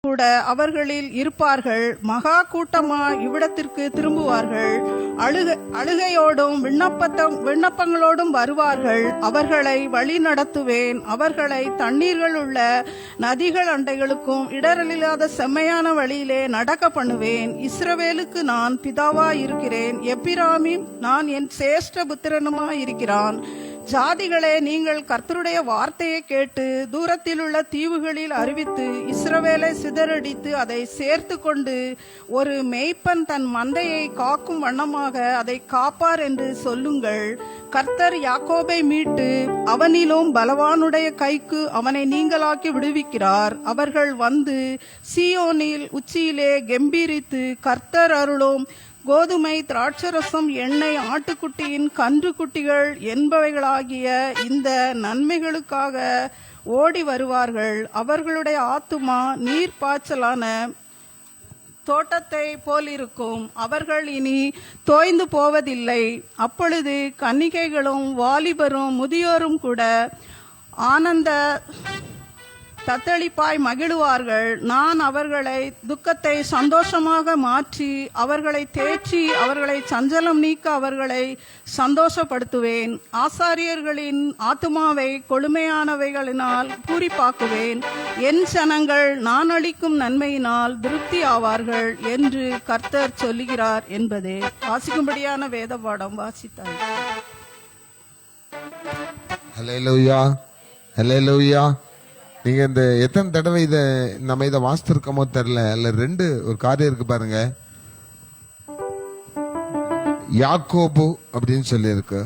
கூட அவர்களில் இருப்பார்கள். மகா கூட்டமா இவ்விடத்திற்கு திரும்புவார்கள். அழுகையோடும் விண்ணப்பங்களோடும் வருவார்கள். அவர்களை வழி நடத்துவேன். அவர்களை தண்ணீர்கள் உள்ள நதிகள் அண்டைகளுக்கும் இடரலில்லாத செம்மையான வழியிலே நடக்க பண்ணுவேன். இஸ்ரவேலுக்கு நான் பிதாவாய் இருக்கிறேன். எப்பிராமீம் நான் என் சேஷ்ட புத்திரனுமாய் இருக்கிறான். ஜாதிகளே, நீங்கள் கர்த்தருடைய வார்த்தையை கேட்டு தூரத்தில் உள்ள தீவுகளில் அறிவித்து இஸ்ரவேலை சிதறடித்து அதை சேர்த்து கொண்டு ஒரு மேய்ப்பன் தன் மந்தையை காக்கும் வண்ணமாக அதை காப்பார் என்று சொல்லுங்கள். கர்த்தர் யாக்கோபை மீட்டு அவனிலும் பலவானுடைய கைக்கு அவனை நீங்களாக்கி விடுவிக்கிறார். அவர்கள் வந்து சீயோனில் உச்சியிலே கெம்பீரித்து கர்த்தர் அருளும் கோதுமை, திராட்சரசம், எண்ணெய், ஆட்டுக்குட்டியின் கன்று குட்டிகள் என்பவைகளாகிய இந்த நன்மைகளுக்காக ஓடி வருவார்கள். அவர்களுடைய ஆத்துமா நீர்ப்பாய்ச்சலான தோட்டத்தை போலிருக்கும். அவர்கள் இனி தோய்ந்து போவதில்லை. அப்பொழுது கன்னிகைகளும் வாலிபரும் முதியோரும் கூட ஆனந்த தத்தளிப்பாய் மகிழுவார்கள். நான் அவர்களை துக்கத்தை சந்தோஷமாக மாற்றி அவர்களை தேற்றி அவர்களை சஞ்சலம் நீக்க அவர்களை சந்தோஷப்படுத்துவேன். ஆசாரியர்களின் ஆத்துமாவை கொழுமையானவைகளினால் பூரிப்பாக்குவேன். என் ஜனங்கள் நான் அளிக்கும் நன்மையினால் திருப்தி ஆவார்கள் என்று கர்த்தர் சொல்லுகிறார் என்பதே. வாசிக்கும்படியான வேத பாடம் வாசித்தார். ஹல்லேலூயா, ஹல்லேலூயா. நீங்க இந்த எத்தனை தடவை நம்ம இதை வாசித்திருக்கோமோ தெரியல. இல்ல ஒரு காரியம் இருக்கு பாருங்க. யாக்கோபு அப்படின்னு சொல்லி இருக்கு.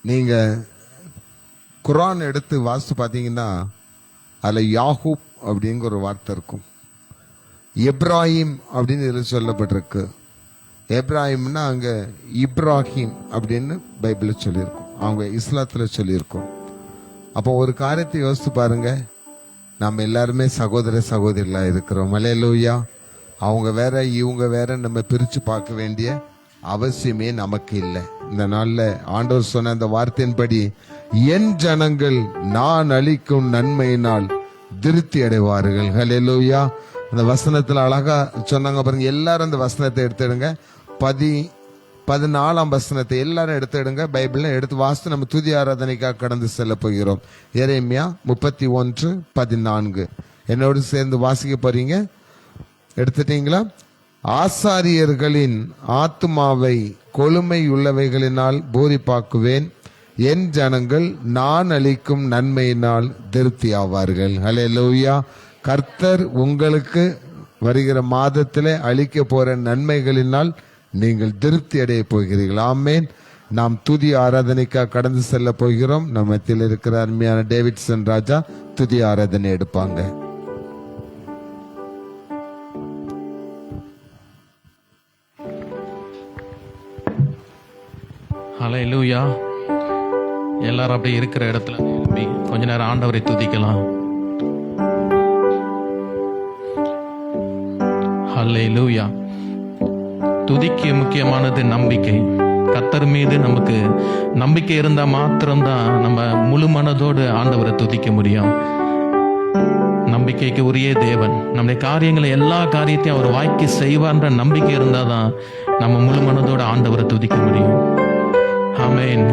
நீங்க குர்ஆன் எடுத்து வாசித்து பாத்தீங்கன்னா அதுல யாகூப் அப்படிங்கிற ஒரு வார்த்தை இருக்கும். எப்ராஹிம் அப்படின்னு இதுல சொல்லப்பட்டிருக்கு. எப்ராஹிம்னா அங்க இப்ராஹிம் அப்படின்னு பைபிள்ல சொல்லியிருக்கும். அவங்க இஸ்லாத்துல சொல்லியிருக்கோம். அப்போ ஒரு காரியத்தை யோசித்து பாருங்க. நம்ம எல்லாருமே சகோதர சகோதரிகளா இருக்கிறோம். ஹல்லேலூயா. அவங்க வேற இவங்க வேற நம்ம பிரிச்சு பார்க்க வேண்டிய அவசியமே நமக்கு இல்லை. இந்த நாள்ல ஆண்டவர் சொன்ன அந்த வார்த்தையின்படி என் ஜனங்கள் நான் அளிக்கும் நன்மையினால் திருப்தி அடைவார்கள். ஹல்லேலூயா. அந்த வசனத்துல அழகா சொன்னாங்க பாருங்க. எல்லாரும் அந்த வசனத்தை எடுத்துடுங்க. 14ஆம் வசனத்தை எல்லாரும் எடுத்துடுங்க. பைபிள்ல எடுத்து வாசித்து நம்ம துதி ஆராதனைக்காக கடந்து செல்ல போகிறோம். எரேமியா 31:14 என்னோடு சேர்ந்து வாசிக்க போறீங்க. எடுத்துட்டீங்களா? ஆசாரியர்களின் ஆத்துமாவை கொழுமை உள்ளவைகளினால் பூரிப்பாக்குவேன். என் ஜனங்கள் நான் அளிக்கும் நன்மையினால் திருப்தி ஆவார்கள். ஹல்லேலூயா. கர்த்தர் உங்களுக்கு வருகிற மாதத்திலே அளிக்க போற நன்மைகளினால் நீங்கள் திருப்தி அடைய போகிறீர்கள். ஆமேன். நாம் துதி ஆராதனைக்காக கடந்து செல்ல போகிறோம். நம்ம மத்தியில் இருக்கிற அருமையான டேவிட்சன் ராஜா துதி ஆராதனை எடுப்பாங்க. ஹல்லேலூயா. எல்லாரும் அப்படியே இருக்கிற இடத்துல கொஞ்ச நேரம் ஆண்டவரை துதிக்கலாம். ஹல்லேலூயா. துதிக்கு முக்கியமானது நம்பிக்கை. கர்த்தர் மீது நமக்கு நம்பிக்கை இருந்தா மாத்திரம்தான் நம்ம முழு மனதோடு ஆண்டவரை துதிக்க முடியும். நம்பிக்கைக்கு உரிய தேவன் நம்முடைய காரியங்களை எல்லா காரியத்தையும் அவர் வாய்க்கு செய்வார்ன்ற நம்பிக்கை இருந்தாதான் நம்ம முழு மனதோடு ஆண்டவரை துதிக்க முடியும். ஆமென்.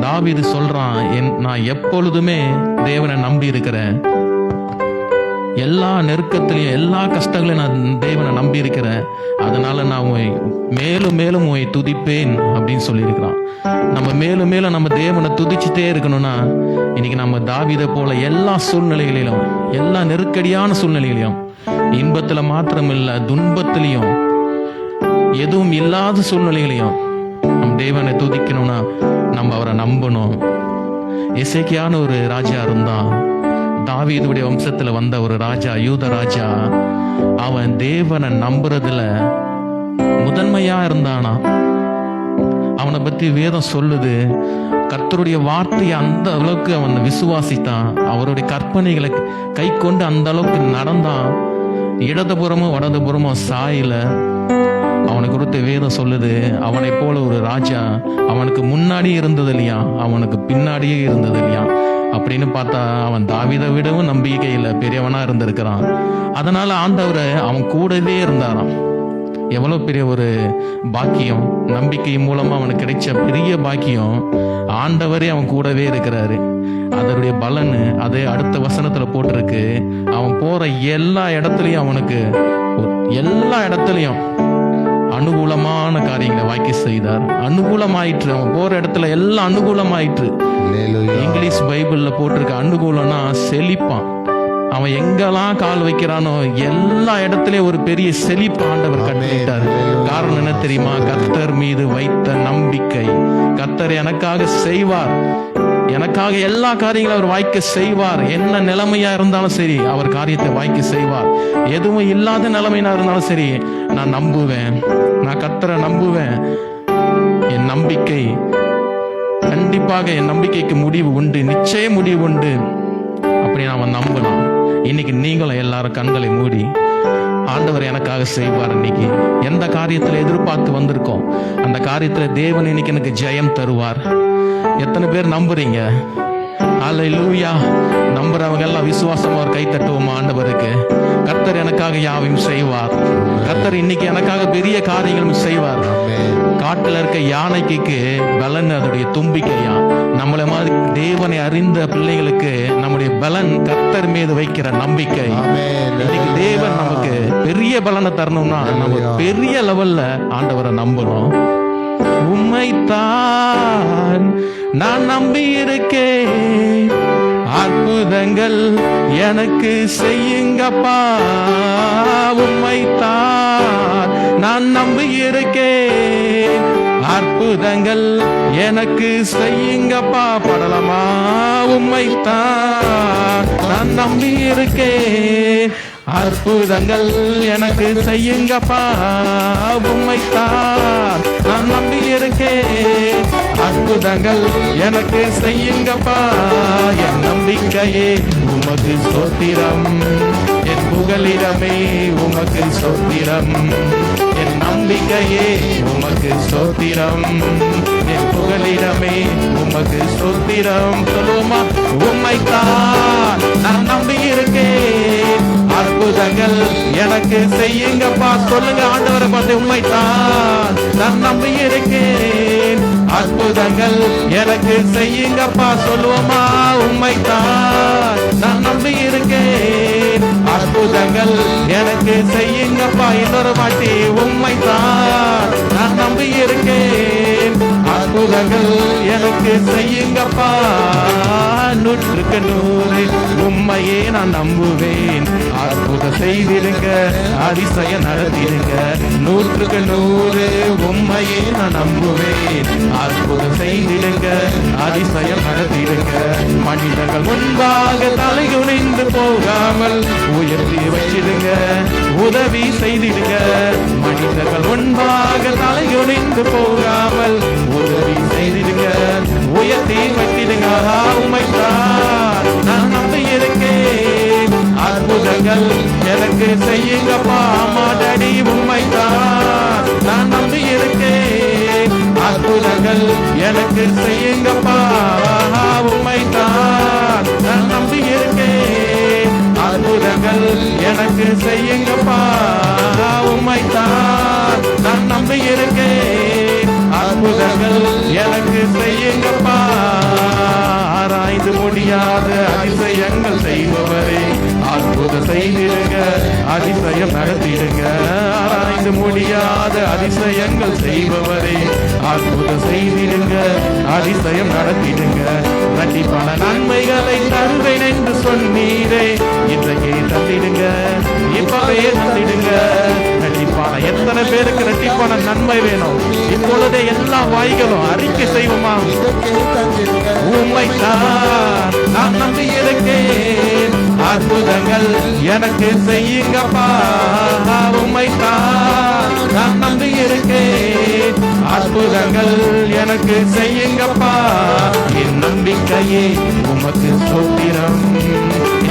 தாவீது சொல்றான், நான் எப்பொழுதுமே தேவனை நம்பி இருக்கிறேன். எல்லா நெருக்கத்திலையும் எல்லா கஷ்டங்களையும் நான் தேவனை நம்பி இருக்கிறேன். அதனால நான் மேலும் மேலும் துதிப்பேன் அப்படின்னு சொல்லியிருக்கிறான். நம்ம மேலும் மேலும் நம்ம தேவனை துதிச்சுட்டே இருக்கணும்னா இன்னைக்கு நம்ம தாவீதை போல எல்லா சூழ்நிலைகளிலும் எல்லா நெருக்கடியான சூழ்நிலைகளையும் இன்பத்துல மாத்திரம் இல்ல துன்பத்திலையும் எதுவும் இல்லாத சூழ்நிலைகளையும் நம் தேவனை துதிக்கணும்னா நம்ம அவரை நம்பணும். எசேக்கியான ஒரு ராஜா இருந்தான். தாவீதுடைய வம்சத்துல வந்த ஒரு ராஜா, யூத ராஜா. அவன் தேவனை நம்புறதுல முதன்மையா இருந்தானா. அவனை பத்தி வேதம் சொல்லுது, கர்த்தருடைய வார்த்தையை அந்த அளவுக்கு அவன் விசுவாசித்தான். அவருடைய கற்பனைகளை கை கொண்டு அந்த அளவுக்கு நடந்தான். இடதுபுறமும் வடதுபுறமும் சாயில. அவனை குறித்து வேதம் சொல்லுது, அவனை போல ஒரு ராஜா அவனுக்கு முன்னாடியே இருந்தது இல்லையா, அவனுக்கு பின்னாடியே இருந்தது இல்லையா. அப்படின்னு பார்த்தா அவன் தாவீதை விடவும் நம்பிக்கையில பெரியவனா இருந்திருக்கிறான். அதனால ஆண்டவர் அவன் கூடவே இருந்தாராம். எவ்வளவு பெரிய ஒரு பாக்கியம்! நம்பிக்கை மூலமா அவனுக்கு கிடைச்ச பெரிய பாக்கியம். ஆண்டவரே அவன் கூடவே இருக்கிறாரு. அதனுடைய பலன் அதே அடுத்த வசனத்துல போட்டிருக்கு. அவன் போற எல்லா இடத்துலயும் அவனுக்கு எல்லா இடத்துலயும் அனுகூலமான காரியங்களை வாக்கி செய்தார். அனுகூலமாயிற்று. அவன் போற இடத்துல எல்லாம் அனுகூலமாயிற்று. இங்கிலீஷ் பைபிள்ல போட்டிருக்க அனுகூலம்னா செழிப்பான். அவன் எங்கெல்லாம் கால் வைக்கிறானோ எல்லா இடத்துலயும் ஒரு பெரிய செழிப்பு ஆண்டவர் கட்டளையிட்டார். காரணம் என்ன தெரியுமா? கர்த்தர் மீது வைத்த நம்பிக்கை. கர்த்தர் எனக்காக செய்வார், எனக்காக எல்லா காரியங்களும் அவர் வாய்க்க செய்வார். என்ன நிலைமையா இருந்தாலும் சரி அவர் காரியத்தை வாய்க்க செய்வார். எதுவும் இல்லாத நிலைமையா இருந்தாலும் சரி நான் நம்புவேன், நான் கர்த்தரை நம்புவேன். என் நம்பிக்கை கண்டிப்பாக, என் நம்பிக்கைக்கு முடிவு உண்டு, நிச்சய முடிவு உண்டு அப்படின்னு அவன் நம்பலாம். இன்னைக்கு நீங்களும் எல்லாரும் கண்களை மூடி ஆண்டவர் எனக்காக செய்வார். இன்னைக்கு எந்த காரியத்துல எதிர்பார்த்து வந்திருக்கோம் அந்த காரியத்துல தேவன் இன்னைக்கு எனக்கு ஜெயம் தருவார். எத்தனை பேர் நம்புறீங்க? அல்லேலூயா. நம்புறவங்க எல்லாம் விசுவாசமா ஒரு கை தட்டுவோமா ஆண்டவருக்கு? கர்த்தர் எனக்காக யாவையும் செய்வார். கர்த்தர் இன்னைக்கு எனக்காக பெரிய காரியங்களும் செய்வார். காட்டுல இருக்க யானைக்கு பலன் அதோடைய தும்பிக்கையா. நம்மள மாதிரி தேவனை அறிந்த பிள்ளைகளுக்கு நம்முடைய பலன் கர்த்தர் மீது வைக்கிற நம்பிக்கை. இன்னைக்கு தேவன் நமக்கு பெரிய பலனை தரணும்னா நம்ம பெரிய லெவல்ல ஆண்டவரை நம்பணும். உம்மைத்தான் நான் நம்பி இருக்கேன், அற்புதங்கள் எனக்கு செய்யுங்கப்பா. உம்மைத்தான் நான் நம்பி இருக்கேன், அற்புதங்கள் எனக்கு செய்யுங்கப்பா. படலமா? உம்மைத்தான் நான் நம்பி இருக்கேன், அற்புதங்கள் எனக்கு செய்யுங்கப்பா. உம்மைத்தான் நான் நம்பி இருக்கேன், அற்புதங்கள் எனக்கு செய்யுங்கப்பா. என் நம்பிக்கையே உமக்கு ஸ்தோத்திரம், என் புகலிடமே உமக்கு ஸ்தோத்திரம். என் நம்பிக்கையே உமக்கு ஸ்தோத்திரம், என் புகலிடமே உமக்கு ஸ்தோத்திரம். சொல்லுவோமா? உம்மைத்தான் நான் நம்பி இருக்கேன், அற்புதங்கள் எனக்கு செய்யுங்கப்பா. சொல்லுங்க ஆண்டவரை பார்த்து, உம்மைத்தான் நான் நம்பி இருக்கேன், அற்புதங்கள் எனக்கு செய்யுங்கப்பா. சொல்லுவோமா? உம்மைத்தான் நான் நம்பி இருக்கேன், அற்புதங்கள் எனக்கு செய்யுங்கப்பா. இன்னொரு வாட்டி, உம்மைத்தான் நான் நம்பி இருக்கேன், அற்புதங்கள் எனக்கு செய்யுங்கப்பா. 100க்கு 100 உம்மையே நான் நம்புவேன், அற்புதம் செய்திருங்க, அதிசயம் நடத்திடுங்க. 100க்கு 100 உம்மையே நான் நம்புவேன், அற்புதம் செய்திடுங்க, அதிசயம் நடத்திடுங்க. மனிதர்கள் முன்பாக தலைகுனிந்து போகாமல் உயர்த்தி வச்சிடுங்க, உதவி செய்திடுங்க. மனிதர்கள் முன்பாக தலைகுனிந்து போகாமல் உதவி செய்திடுங்க, உயர்த்தி வச்சிடுங்க. உம்மைத்தான் நான் நம்பி இருக்கேன், அற்புதங்கள் எனக்கு செய்யுங்கப்பா. மாடடி உம்மைத்தான் நான் நம்பி இருக்கேன், அற்புதங்கள் எனக்கு செய்யுங்கப்பா. உம்மைத்தான் நான் நம்பி இருக்கேன், அற்புதங்கள் எனக்கு செய்யுங்கப்பா. உம்மைத்தான் நான் நம்பி இருக்கேன், அற்புதங்கள் எனக்கு செய்யுங்கப்பா. ஆராய்ந்து முடியாத அதிசயங்கள் செய்பவரே, அற்புதம் செய்திடுங்க, அதிசயம் நடத்திடுங்க. ஆராய்ந்து முடியாத அதிசயங்கள் செய்பவரே, அற்புதம் செய்திடுங்க, அதிசயம் நடத்திடுங்க. கண்டிப்பான நன்மைகளை தருவேன் என்று சொன்னீரே, இன்றைக்கே தந்திடுங்க, இப்பவே தந்திடுங்க. கண்டிப்பான எத்தனை பேருக்கு இரட்டிப்பான நன்மை வேணும்? இப்பொழுதே எல்லா வாய்களும் அறிக்கை செய்வோமா? உம்மைத்தான் நான் நம்பி இருக்கேன், அற்புதங்கள் எனக்கு செய்யுங்கப்பா. உம்மைத்தான் நான் நம்பி இருக்கேன், அற்புதங்கள் எனக்கு செய்யுங்கப்பா. என் நம்பிக்கையே உமக்கு ஸ்தோத்திரம்,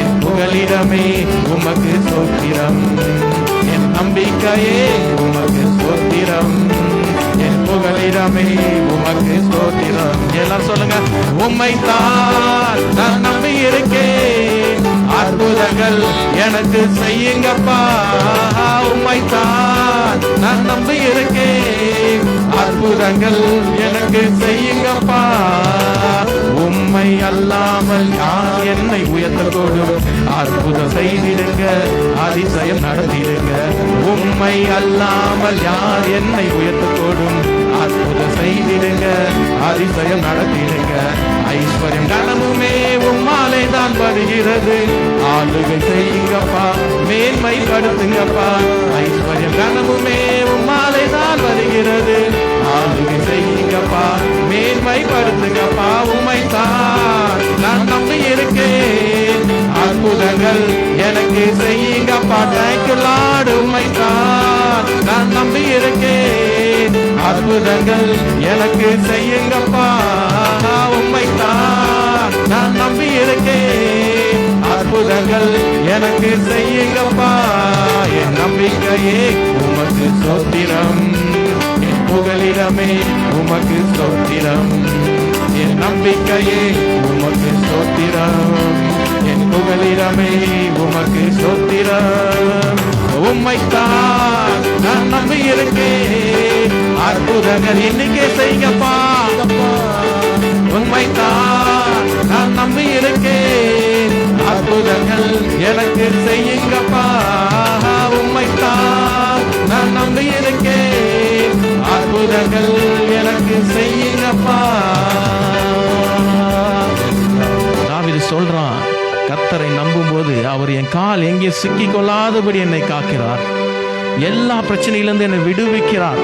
என் புகலிடமே உமக்கு ஸ்தோத்திரம். என் நம்பிக்கையே உமக்கு ஸ்தோத்திரம், என் புகலிடமே உமக்கு ஸ்தோத்திரம். எல்லாரும் சொல்லுங்க, உம்மைத்தான் நான் நம்பி இருக்கேன், அற்புதங்கள் எனக்கு செய்யுங்கப்பா. உம்மைத்தான் நான் நம்பி இருக்கேன், அற்புதங்கள் எனக்கு செய்யுங்கப்பா. உம்மை அல்லாமல் யார் என்னை உயர்த்தக்கூடும்? அற்புதம் செய்திடுங்க, அதிசயம் நடத்திடுங்க. உம்மை அல்லாமல் யார் என்னை உயர்த்தக்கூடும்? அற்புதம் செய்திடுங்க, அதிசயம் நடத்திடுங்க. ஐஸ்வர்யம் கனமுமே உம்மாலே தான் வருகிறது, ஆளுகை செய்யுங்கப்பா, மேன்மைப்படுத்துங்கப்பா. ஐஸ்வர்யம் கனமுமே உம்மாலே தான் வருகிறது, ஆளுகை செய்யுங்கப்பா, மேன்மைப்படுத்துங்கப்பா. உம்மைத்தான் நான் நம்பி இருக்கேன், அற்புதங்கள் எனக்கு செய்யுங்கப்பா. Thank you Lord. உம்மைத்தான் நான் நம்பி இருக்கேன், அற்புதங்கள் எனக்கு செய்யுங்கப்பா. உம்மைத்தான் நான் நம்பி இருக்கேன், அற்புதங்கள் எனக்கு செய்யுங்கப்பா. என் நம்பிக்கையே உமக்கு ஸ்தோத்திரம், என் புகலிடமே உமக்கு ஸ்தோத்திரம். என் நம்பிக்கையே உமக்கு ஸ்தோத்திரம், என் புகலிடமே உமக்கு ஸ்தோத்திரம். உம்மைத்தான் நான் நம்பி இருக்கேன், அற்புதங்கள் இன்னைக்கே செய்யுங்கப்பா. உம்மைத்தான் நான் நம்பி இருக்கேன், அற்புதங்கள் எனக்கு செய்யுங்கப்பா. உம்மைத்தான் நான் நம்பி இருக்கேன், அற்புதங்கள் எனக்கு செய்யுங்கப்பா. தாவீது சொல்றான், கர்த்தரை நம்பும் போது அவர் என் கால் எங்கே சிக்கிக் கொள்ளாதபடி என்னை காக்கிறார், எல்லா பிரச்சனையிலிருந்து என்னை விடுவிக்கிறார்.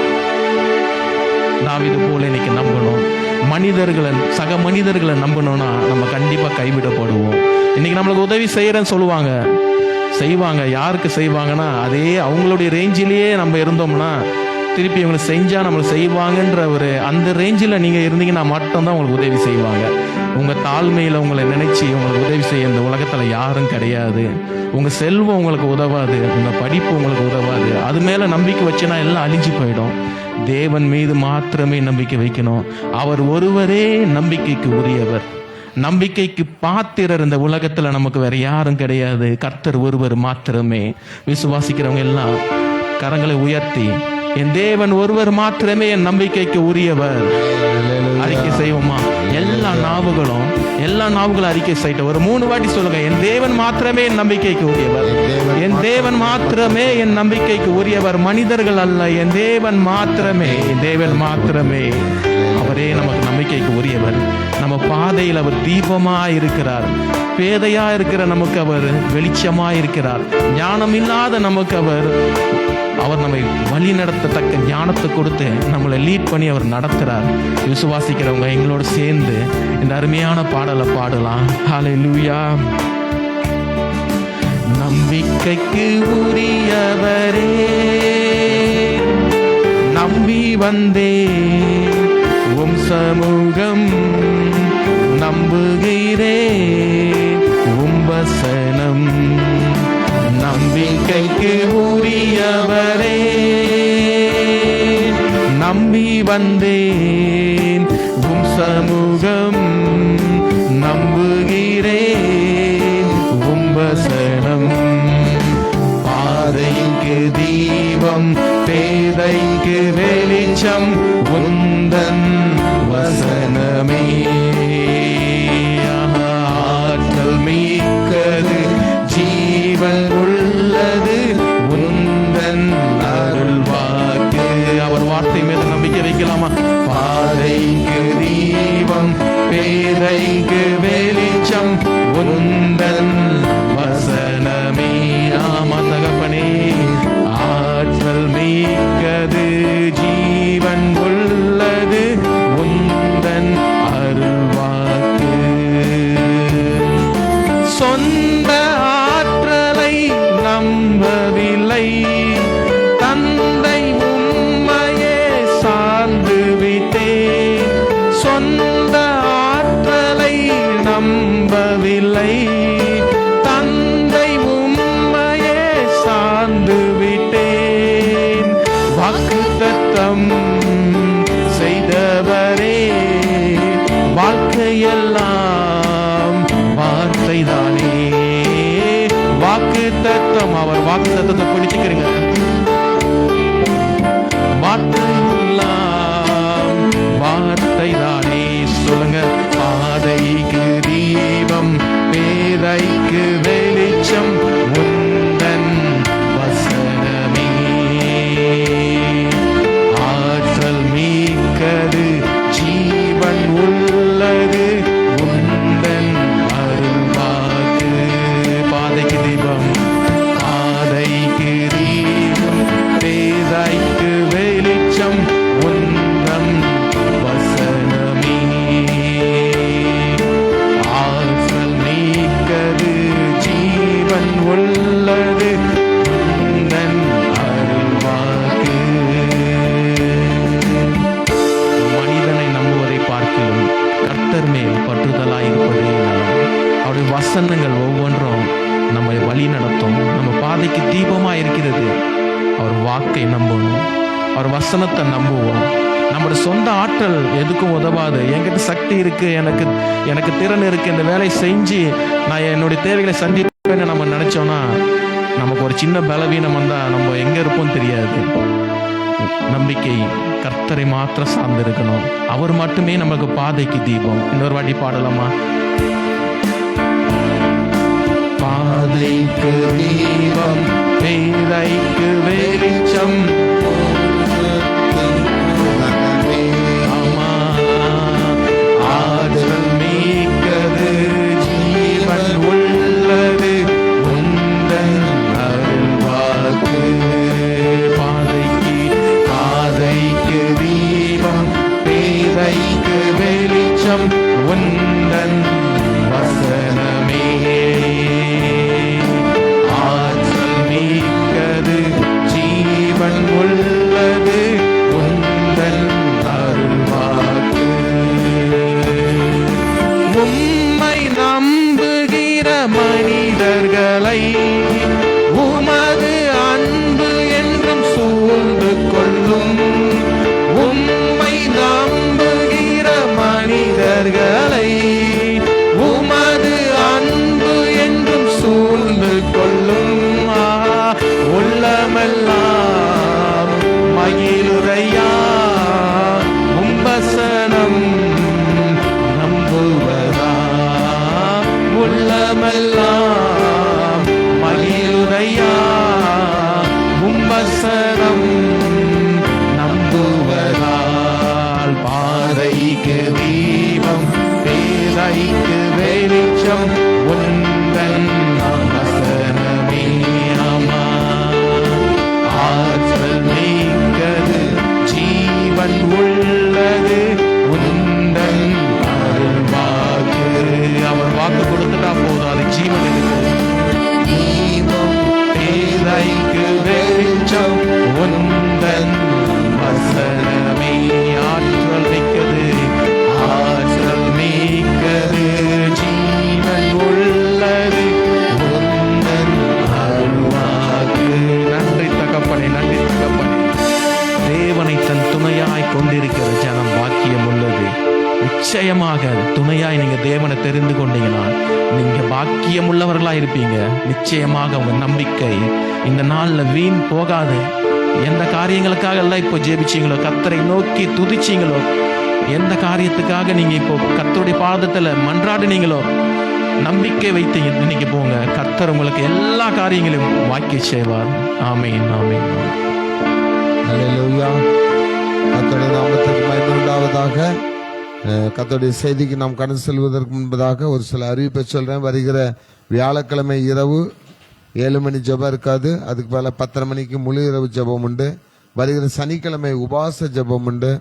தாவீது போல இன்னைக்கு நம்பணும். மனிதர்களை, சக மனிதர்களை நம்பணும்னா நம்ம கண்டிப்பா கைவிடப்படுவோம். இன்னைக்கு நம்மளுக்கு உதவி செய்யறேன்னு சொல்லுவாங்க, செய்வாங்க. யாருக்கு செய்வாங்கன்னா, அதே அவங்களுடைய ரேஞ்சிலேயே நம்ம இருந்தோம்னா திருப்பி இவங்களை செஞ்சா நம்மளுக்கு செய்வாங்கன்ற ஒரு அந்த ரேஞ்சில் நீங்க இருந்தீங்கன்னா மட்டும்தான் உங்களுக்கு உதவி செய்வாங்க. உங்க தாழ்மையில உங்களை நினைச்சு உங்களுக்கு உதவி செய்ய இந்த உலகத்துல யாரும் கிடையாது. உங்க செல்வம் உங்களுக்கு உதவாது, உங்க படிப்பு உங்களுக்கு உதவாது. அது மேல நம்பிக்கை வச்சுன்னா எல்லாம் அழிஞ்சு போயிடும். தேவன் மீது மாத்திரமே நம்பிக்கை வைக்கணும். அவர் ஒருவரே நம்பிக்கைக்கு உரியவர், நம்பிக்கைக்கு பாத்திரர். இந்த உலகத்துல நமக்கு வேற யாரும் கிடையாது, கர்த்தர் ஒருவர் மாத்திரமே. விசுவாசிக்கிறவங்க எல்லாம் கரங்களை உயர்த்தி, என் தேவன் ஒருவர் மாத்திரமே என் நம்பிக்கைக்கு உரியவர் அறிக்கை செய்வோமா? எல்லா நாவுகளும் அறிக்கை செய்யட்டும். ஒரு 3 வாட்டி சொல்லுங்க, என் தேவன் மாத்திரமே என் நம்பிக்கைக்கு உரியவர், என் தேவன் மாத்திரமே என் நம்பிக்கைக்கு உரியவர், மனிதர்கள் அல்ல. என் தேவன் மாத்திரமே, என் தேவன் மாத்திரமே, அவரே நமக்கு நம்பிக்கைக்கு உரியவர். நம்ம பாதையில் அவர் தீபமா இருக்கிறார், பேதையா இருக்கிற நமக்கு அவர் வெளிச்சமா இருக்கிறார், ஞானம் இல்லாத நமக்கு அவர் நம்மை வழி நடத்தத்தக்க ஞானத்தை கொடுத்து நம்மளை லீட் பண்ணி அவர் நடத்துறார். விசுவாசிக்கிறவங்க எங்களோட சேர்ந்து இந்த அருமையான பாடலை பாடலாம். ஹல்லேலூயா. நம்பிக்கைக்கு உரியவரே நம்பி வந்தே உம் சமூகம், நம்புகிறே உம் வசனம். நம்பிக்கைக்கு உரியவரே நம்பி வந்தேன் உம் சமூகம், நம்புகிறேன் உம் வசனம். பாதைக்கு தீபம், பேதைக்கு வெளிச்சம், உந்தன் வசனமே. ஆற்றல் மிக்கது, ஜீவன் உள்ளது, உந்தன் அருள் வாக்கு. அவர் வார்த்தை மீது நம்பிக்கை வைக்கலாமா? பாதைக்கு தீபம், பேதைக்கு வெளிச்சம், உந்தன் வசனமே. ஆமா தகப்பனே, ஆற்றல் மிக்கது, ஜீவன் உள்ளது, உந்தன் அருள் வாக்கு. சொந்த ஆற்றலை நம்பவில்லை, தந்தை உம்மையே சார்ந்து விட்டேன். சொந்த ஆற்றலை நம்பவில்லை, தந்தை உம்மையே சார்ந்து விட்டேன். வாக்குத்தத்தம் வாக்கு தத்தத்தை பிடிச்சுக்கிறீங்க. வார்த்தை தானே சொல்லுங்க. பாதைக்கு தீபம், பேதைக்கு வெளிச்சம், உந்தன் வசனமே ஆற்றல் மீக்கது, ஜீவன் உள்ளது, உந்தன் அருள்வாக்கு. பாதைக்கு தீபம், பாதைக்கு தீபம், பேதைக்கு வெளிச்சம், உந்தன் வசனமே ஆற்றல் மீக்கது, ஜீவன் உள்ளது, உந்தன் அருள்வாக்கு. மனிதனை நம்புவதை பார்க்கிலும் கர்த்தர் மேல் பற்றுதலாய் இருப்பதே நலம். அவருடைய வசனங்கள் ஒவ்வொன்றும் நம்மை வழி நடத்தும். நம்ம பாதைக்கு தீபமா இருக்கிறது. அவர் வாக்கை நம்பணும், அவர் வசனத்தை நம்புவோம். நம்முடைய சொந்த ஆற்றல் எதுக்கும் உதவாது. என்கிட்ட சக்தி இருக்கு, எனக்கு திறன் இருக்கு, இந்த வேலையை செஞ்சு நான் என்னுடைய தேவைகளை சந்திப்பேன்னு நம்ம நினைச்சோம்னா நமக்கு ஒரு சின்ன பலவீனம் வந்தா நம்ம எங்க இருப்போம் தெரியாது. நம்பிக்கை கர்த்தரை மாத்திரம் சார்ந்து இருக்கணும். அவர் மட்டுமே நமக்கு பாதைக்கு தீபம். இன்னொரு வாட்டி பாடலாமா? பாதைக்கு தீபம், பேதைக்கு வெளிச்சம், ஆமா ஆற்றல் மீக்கது, ஜீவன் உள்ளது, உந்தன் அருள்வாக்கு. பாதைக்கு தீபம், பேதைக்கு வெளிச்சம், உந்தன் வசனமே ஆற்றல் மீக்கது, ஜீவன் உள்ளது, உந்தன் அருள்வாக்கு. உம்மை நம்புகிற மனிதர்களை உமது அன்பு என்றும் சூழ்ந்து கொள்ளும். உம்மை நம்புகிற மனிதர்களை உமது அன்பு என்றும் சூழ்ந்து கொள்ளும். உள்ளமெல்லாம் மகிழுரையா, உம்பசனம் நம்புவதா. உள்ளமெல்லாம் மகிழுரையா, உம்பசனம் நம்புவதால். பாதைக்கு தீபம், பேதைக்கு வெளிச்சம், உந்தன் வசனமே ஆமா ஆற்றல் மீக்கது, ஜீவன் உள்ளது, உந்தன் அருள்வாக்கு. அவர் வாக்கு கொடுத்துட்டா போதும், அது ஜீவன் இருக்கு. தீபம், பேதைக்கு வெளிச்சம், உந்தன் வசனமே ஆற்றல் மிக்கது, ஆற்றல் மீக்கது, ஜீவன் உள்ளது, உந்தன் அருள்வாக்கு. நன்றி தகப்பனே, நன்றி தகப்பனே. தேவனை தன் துணையாய் கொண்டிருக்கிற ஜனம் பாக்கியம் உள்ளது. நிச்சயமாக துணையாய் நீங்க தேவனை தெரிந்து கொண்டீங்கன்னா நீங்க பாக்கியம் உள்ளவர்களா இருப்பீங்க. நிச்சயமாக உங்க நம்பிக்கை இந்த நாள்ல வீண் போகாது. எந்த காரியங்களுக்காக எல்லாம் இப்போ ஜெபிச்சீங்களோ, கர்த்தரை நோக்கி துதிச்சீங்களோ, எந்த காரியத்துக்காக நீங்க இப்போ கர்த்தருடைய பாதத்துல மன்றாடுனீங்களோ, நம்பிக்கை வைத்து இன்னைக்கு போங்க. கர்த்தர் உங்களுக்கு எல்லா காரியங்களையும் வாக்கி செய்வார். ஆமென், ஆமென். ஹல்லேலூயா. கர்த்தருடைய நாமத்திற்கு மகிமை உண்டாவதாக. கர்த்தருடைய செய்திக்கு நாம் கடந்து செல்வதற்கு முன்பதாக ஒரு சில அறிவிப்பை சொல்றேன். வருகிற வியாழக்கிழமை இரவு 7 மணி ஜெபம் இருக்காது. அதுக்கு மேல 10:30 மணிக்கு முழு இரவு ஜெபம் உண்டு. வருகிற சனிக்கிழமை உபவாச ஜெபம் உண்டு.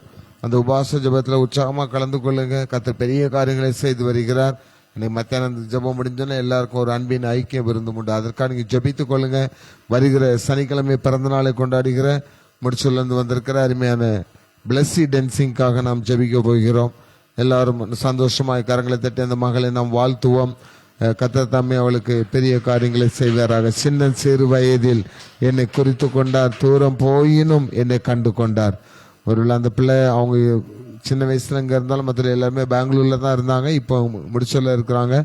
அந்த உபவாச ஜெபத்தில் உற்சாகமாக கலந்து கொள்ளுங்க. கர்த்தர் பெரிய காரியங்களை செய்து வருகிறார். இன்னைக்கு மத்தியானம் ஜெபம் முடிஞ்சோன்னா எல்லாருக்கும் ஒரு அன்பின் ஐக்கிய விருந்து உண்டு. அதற்காக நீங்கள் ஜெபித்துக் கொள்ளுங்க. வருகிற சனிக்கிழமை பிறந்த நாளை கொண்டாடுகிற முடிச்சூர்லேருந்து வந்திருக்கிற அருமையான பிளஸ்ஸி டென்சிங்காக நாம் ஜெபிக்க போகிறோம். எல்லாரும் சந்தோஷமாய் கரங்களை தட்டி அந்த மகளை நாம் வாழ்த்துவோம். கர்த்தர் தாமே அவளுக்கு பெரிய காரியங்களை செய்வாராக. சின்ன சிறு வயதில் என்னை குறித்து கொண்டார், தூரம் போயினும் என்னை கண்டு கொண்டார். ஒருவேளை அந்த பிள்ளை அவங்க சின்ன வயசுல இங்கே இருந்தாலும் மற்ற எல்லாருமே பெங்களூர்ல தான் இருந்தாங்க. இப்போ முடிச்சூர்ல இருக்கிறாங்க.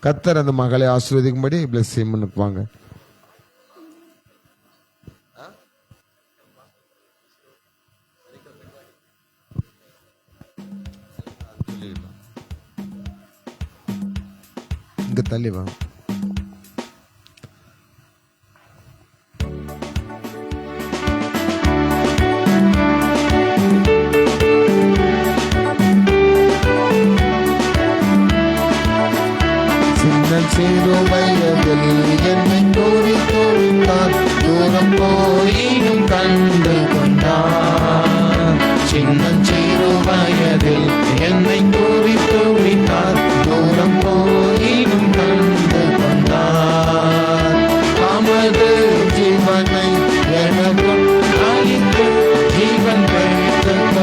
கர்த்தர் அந்த மகளை ஆசீர்வதிக்கும்படி பிளஸ் பண்ணுவாங்க. இங்க தள்ளி வா. சிறு வயதில் என்னை கூறி தோன்றான், தூரம் போயினும் கண்டு கொண்டான். சிறு வயதில் என்னை கூறி தோன்றினார், தூரம் போயினும் கண்டு கொண்டார். தமது ஜீவனை எனக்கும் அளித்து ஜீவன் பெற்றுக்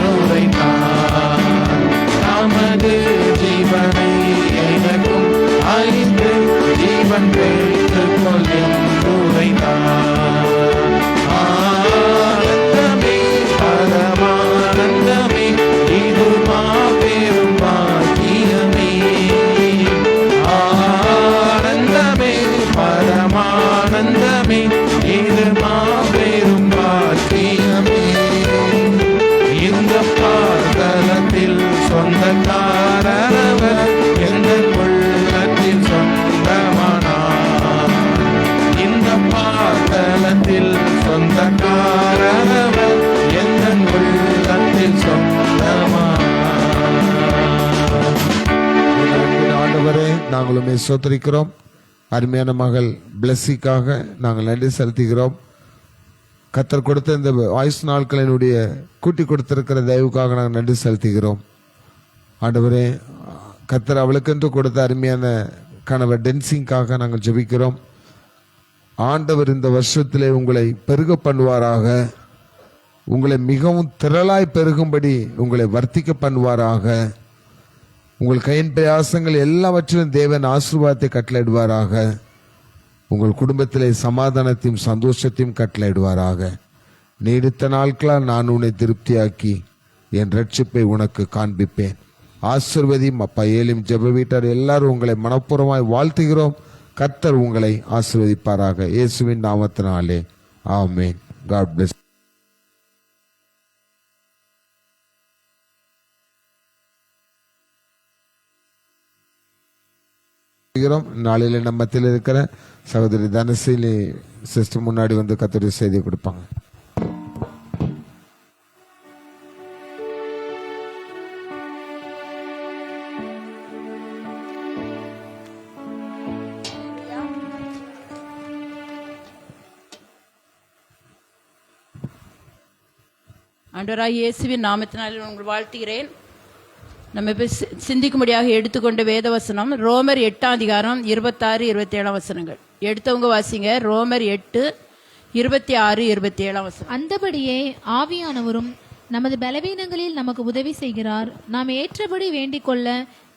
உரைத்தார். தமது ஜீவனை எனக்கும் அளித்து ஜீவன் பெற்றுக் உரைத்தார். ஆனந்தமே பரமானந்தமே, இது மாபெரும் பாக்கியமே. ஆனந்தமே பரமானந்தமே, இது மாபெரும் பாக்கியமே. இந்த பாதலத்தில் சொந்தக்காரவர் எந்த உள்ளத்தில் சொந்தமானார். இந்த பாதலத்தில் சொந்தக்காரவர் எந்த உள்ளத்தில் சொந்தமானார். ஆண்டவரே, நாங்களுமே சோதரிக்கிறோம். அருமையான மகள் பிளஸிக்காக நாங்கள் நன்றி செலுத்துகிறோம். கத்தர் கொடுத்த இந்த வாய்ஸ் நாட்களினுடைய கூட்டி கொடுத்திருக்கிற தயவுக்காக நாங்கள் நன்றி செலுத்துகிறோம். ஆண்டவரே, கத்தர் அவளுக்கென்று கொடுத்த அருமையான கணவர் டென்சிங்காக நாங்கள் ஜெபிக்கிறோம். ஆண்டவர் இந்த வருஷத்திலே உங்களை பெருக பண்ணுவாராக, உங்களை மிகவும் திரளாய் பெருகும்படி உங்களை வர்த்திக்க பண்ணுவாராக. உங்கள் கையின் பிரயாசங்கள் எல்லாவற்றிலும் தேவன் ஆசீர்வாதத்தை கட்டளையிடுவாராக. உங்கள் குடும்பத்திலே சமாதானத்தையும் சந்தோஷத்தையும் கட்டளையிடுவாராக. நீடித்த நாட்களால் நான் உன்னை திருப்தியாக்கி என் ரட்சிப்பை உனக்கு காண்பிப்பேன். ஆசீர்வதியும் அப்பா. ஏலிம் ஜெப வீட்டார் எல்லாரும் உங்களை மனப்பூர்வமாய் வாழ்த்துகிறோம். கர்த்தர் உங்களை ஆசீர்வதிப்பாராக. இயேசுவின் நாமத்தினாலே ஆமென். God plus. நாளில நம்ம மத்தியில் இருக்கிற சகோதரி தனசீலி சிஸ்டர் முன்னாடி வந்து கர்த்தருடைய செய்தி கொடுப்பாங்க. ஆண்டவராகிய இயேசுவின் நாமத்தினால் உங்கள் வாழ்த்துகிறேன். நம்ம இப்போ சிந்திக்கும்படியாக எடுத்துக்கொண்ட வேதவசனம் ரோமர் 8:26-27 வசனங்கள். எடுத்தவங்க வாசிங்க. ரோமர் 8:26-27 வசனம். அந்தபடியே ஆவியானவரும் நமது பலவீனங்களில் நமக்கு உதவி செய்கிறார். நாம் ஏற்றபடி வேண்டிக் கொள்ள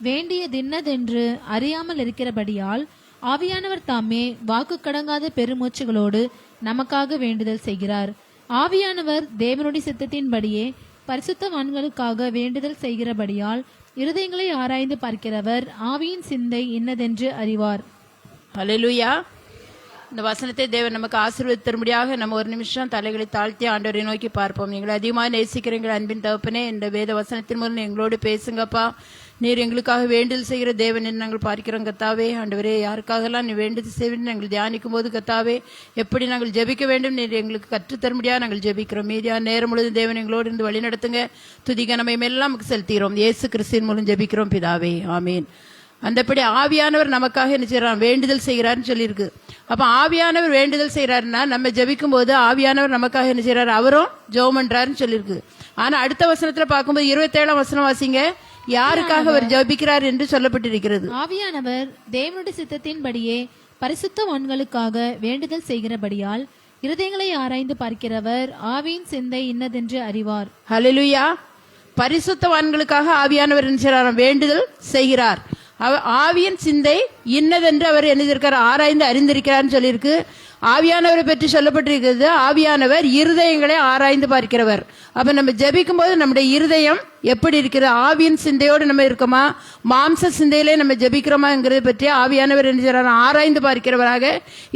வேண்டியதின்னதென்று அறியாமல் இருக்கிறபடியால் ஆவியானவர் தாமே வாக்கு கடங்காத பெருமூச்சுகளோடு நமக்காக வேண்டுதல் செய்கிறார். ஆவியானவர் தேவனுடைய சித்தத்தின்படியே பரிசுத்தவான்களுக்காக வேண்டுதல் செய்கிறபடியால் இருதயங்களை ஆராய்ந்து பார்க்கிறவர் ஆவியின் சிந்தை இன்னதென்று அறிவார். ஹல்லேலூயா. இந்த வசனத்தை தேவன் நமக்கு ஆசீர்வதித்தரும்படியாக நம்ம ஒரு நிமிஷம் தலைகளை தாழ்த்தி ஆண்டவரை நோக்கி பார்ப்போம். எங்களை அதிகமாக நேசிக்கிறீங்கள் அன்பின் தகப்பனே, இந்த வேத வசனத்தின் மூலம் எங்களோடு பேசுங்கப்பா. நீர் எங்களுக்காக வேண்டுதல் செய்கிற தேவன் என்று நாங்கள் பார்க்கிறோம் கத்தாவே. ஆண்டவரே, யாருக்காகலாம் நீ வேண்டுதல் செய்வேன் நாங்கள் தியானிக்கும் போது கத்தாவே எப்படி நாங்கள் ஜெபிக்க வேண்டும் நீர் எங்களுக்கு கற்றுத்தரும்படியாக நாங்கள் ஜெபிக்கிறோம். மீதியா நேரம் முழுவதும் தேவன் எங்களோடு இருந்து வழி நடத்துங்க. துதிக்க நம்ம எல்லாம் நமக்கு செலுத்துகிறோம். இயேசு கிறிஸ்துவின் மூலம் ஜெபிக்கிறோம் பிதாவே, ஆமீன். அந்தபடி ஆவியானவர் நமக்காக என்ன செய்யறார்? வேண்டுதல் செய்கிறார்னு சொல்லியிருக்கு. அப்ப ஆவியானவர் வேண்டுதல் செய்யறாருன்னா நம்ம ஜெபிக்கும் போது ஆவியானவர் நமக்காக என்ன செய்யறாரு? அவரும் ஜெபம் பண்றாருன்னு சொல்லியிருக்கு. ஆனா அடுத்த வசனத்துல பார்க்கும்போது 27 வசனம் வாசிங்க. யாருக்காக அவர் ஜெபிக்கிறார் என்று சொல்லப்பட்டிருக்கிறது. ஆவியானவர் தேவனுடைய சித்தத்தின்படியே பரிசுத்தவான்களுக்காக வேண்டுதல் செய்கிறபடியால் இருதயங்களை ஆராய்ந்து பார்க்கிறவர் ஆவியின் சிந்தை இன்னதென்று அறிவார். ஹல்லேலூயா. பரிசுத்தவான்களுக்காக ஆவியானவர் என்ன செய்கிறார்? வேண்டுதல் செய்கிறார். ஆவியின் சிந்தை இன்னதென்று அவர் எழுதியிருக்கார், ஆராய்ந்து அறிந்திருக்கிறார்னு சொல்லியிருக்கு. ஆவியானவரை பற்றி சொல்லப்பட்டிருக்கிறது, ஆவியானவர் இருதயங்களை ஆராய்ந்து பார்க்கிறவர். அப்ப நம்ம ஜெபிக்கும் போது நம்முடைய இருதயம் எப்படி இருக்கிறது, ஆவியின் சிந்தையோடு நம்ம இருக்கோமா, மாம்ச சிந்தையிலே நம்ம ஜெபிக்கிறோமாங்கிறத பற்றி ஆவியானவர் என்ன செய்றார், ஆராய்ந்து பார்க்கிறவராக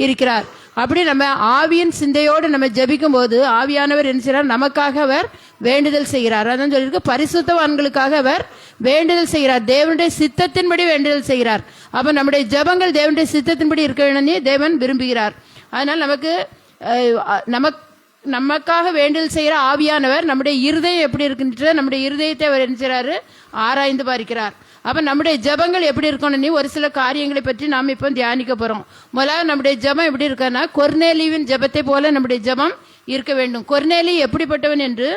இருக்கிறார். அப்படி நம்ம ஆவியின் சிந்தையோடு நம்ம ஜெபிக்கும் போது ஆவியானவர் என்ன செய்றார், நமக்காக அவர் வேண்டுதல் செய்கிறார். அதான் சொல்லியிருக்கு, பரிசுத்தவான்களுக்காக அவர் வேண்டுதல் செய்கிறார், தேவனுடைய சித்தத்தின்படி வேண்டுதல் செய்கிறார். அப்ப நம்முடைய ஜெபங்கள் தேவனுடைய சித்தத்தின்படி இருக்க வேண்டும் தேவன் விரும்புகிறார். அதனால் நமக்காக வேண்டுதல் செய்கிற ஆவியானவர் நம்முடைய இருதயம் எப்படி இருக்கின்ற நம்முடைய இருதயத்தை அவர் என்ன செய்றாரு, ஆராய்ந்து பார்க்கிறார். அப்ப நம்முடைய ஜெபங்கள் எப்படி இருக்கணும்னு ஒரு சில காரியங்களை பற்றி நாம் இப்போ தியானிக்க போறோம். முதலாவது நம்முடைய ஜெபம் எப்படி இருக்குன்னா, கொர்நேலியுவின் ஜெபத்தை போல நம்முடைய ஜெபம் இருக்க வேண்டும். கொர்நேலி எப்படிப்பட்டவன் என்று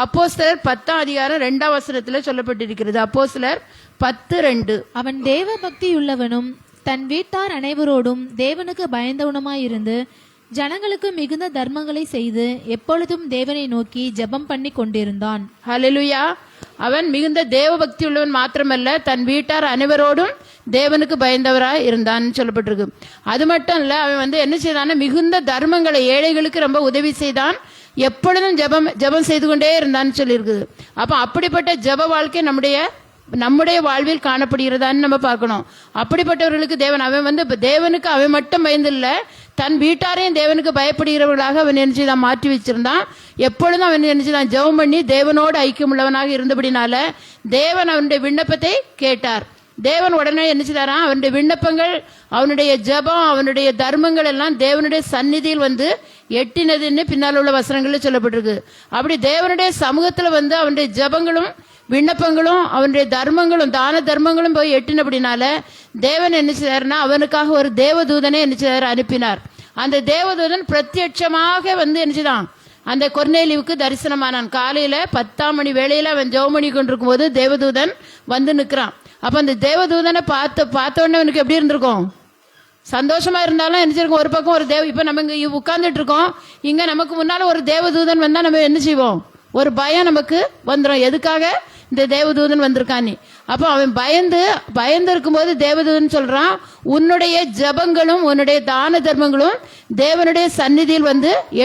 அப்போஸ்தலர் 10:2 சொல்லப்பட்டிருக்கிறது. அப்போஸ்தலர் 10:2. அவன் தேவ பக்தியுள்ளவனும் தன் வீட்டார் அனைவரோடும் தேவனுக்கு பயந்தவனுமாயிருந்து ஜனங்களுக்கு மிகுந்த தர்மங்களை செய்து எப்பொழுதும் தேவனை நோக்கி ஜெபம் பண்ணி கொண்டிருந்தான். ஹல்லேலூயா. அவன் மிகுந்த தேவ பக்தி உள்ளவன் மாத்திரமல்ல, தன் வீட்டார் அனைவரோடும் தேவனுக்கு பயந்தவராய் இருந்தான் சொல்லப்பட்டிருக்கு. அது மட்டும் இல்ல, அவன் என்ன செய்தான, மிகுந்த தர்மங்களை, ஏழைகளுக்கு ரொம்ப உதவி செய்தான், எப்பொழுதும் ஜெபம் செய்து கொண்டே இருந்தான்னு சொல்லியிருக்குது. அப்ப அப்படிப்பட்ட ஜெப வாழ்க்கை நம்முடைய வாழ்வில் காணப்படுகிறதான்னு நம்ம பார்க்கணும். அப்படிப்பட்டவர்களுக்கு அவன் தேவனுக்கு அவன் மட்டும் பயந்தில்ல, தன் வீட்டாரையும் தேவனுக்கு பயப்படுகிறவர்களாக அவன் நினைச்சுதான் மாற்றி வச்சிருந்தான். எப்பொழுதும் அவன் நினைச்சுதான் ஜெபம் பண்ணி தேவனோடு ஐக்கியம் உள்ளவனாக இருந்தபடினால தேவன் அவனுடைய விண்ணப்பத்தை கேட்டார். தேவன் உடனே என்ன செய்தாராம், அவனுடைய விண்ணப்பங்கள், அவனுடைய ஜெபம், அவனுடைய தர்மங்கள் எல்லாம் தேவனுடைய சந்நிதியில் எட்டினதுன்னு பின்னால் உள்ள வசனங்களில் சொல்லப்பட்டிருக்கு. அப்படி தேவனுடைய சமூகத்தில் அவனுடைய ஜெபங்களும் விண்ணப்பங்களும் அவனுடைய தர்மங்களும் தான தர்மங்களும் போய் எட்டினபடினால தேவன் என்ன செய்தார்னா, அவனுக்காக ஒரு தேவதூதனை என்ன செய்தார், அனுப்பினார். அந்த தேவதூதன் பிரத்யட்சமாக என்ன செய்தான், அந்த கொர்நேலியுவுக்கு தரிசனமானான். காலையில 10ஆம் மணி வேளையில அவன் ஜெபம் பண்ணி கொண்டிருக்கும் போது தேவதூதன் நிற்கிறான். அப்ப அந்த தேவதூதனை பார்த்த உடனே அவனுக்கு எப்படி இருந்திருக்கும், சந்தோஷமா இருந்தாலும் என்ன செய்யும், ஒரு பக்கம் ஒரு இப்ப நம்ம இங்க உட்கார்ந்துட்டு இருக்கோம், இங்க நமக்கு முன்னால ஒரு தேவதூதன் வந்தா நம்ம என்ன செய்வோம், ஒரு பயம் நமக்கு வந்துடும். எதுக்காக இந்த தேவதூதன் வந்திருக்கான்னு. அப்போ அவன் பயந்து இருக்கும்போது தேவதூதன் சொல்றான், உன்னுடைய ஜபங்களும் உன்னுடைய தான தர்மங்களும் தேவனுடைய சந்நிதியில்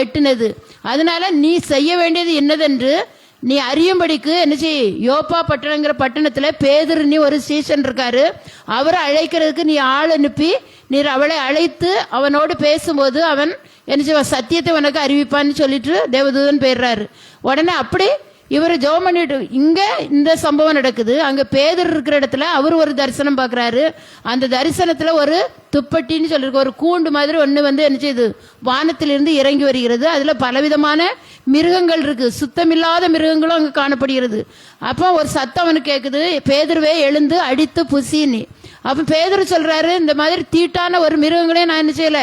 எட்டினது. அதனால நீ செய்ய வேண்டியது என்னதென்று நீ அறியும்படிக்கு என்ன செய், யோப்பா பட்டணங்கிற பட்டணத்துல பேதுரு ஒரு சீசன் இருக்காரு, அவரை அழைக்கிறதுக்கு நீ ஆள் அனுப்பி நீர் அவளை அழைத்து அவனோடு பேசும்போது அவன் என்ன செய்வான், சத்தியத்தை உனக்கு அறிவிப்பான்னு சொல்லிட்டு தேவதூதன் போயிடுறாரு. உடனே அப்படி இவர் ஜெபம் பண்ணிட்டு இங்க இந்த சம்பவம் நடக்குது. அங்க பேதுரு இருக்கிற இடத்துல அவர் ஒரு தரிசனம் பாக்குறாரு. அந்த தரிசனத்துல ஒரு துப்பட்டின்னு சொல்லிருக்கு, ஒரு கூண்டு மாதிரி ஒண்ணு என்ன செய்யுது, வானத்திலிருந்து இறங்கி வருகிறது. அதுல பலவிதமான மிருகங்கள் இருக்கு, சுத்தமில்லாத மிருகங்களும் அங்க காணப்படுகிறது. அப்போ ஒரு சத்தம் அவனுக்கு கேக்குது, பேதுருவே எழுந்து அடித்து புசின்னு. அப்ப பேதுரு சொல்றாரு, இந்த மாதிரி தீட்டான ஒரு மிருகங்களையும் நான் என்ன செய்யல,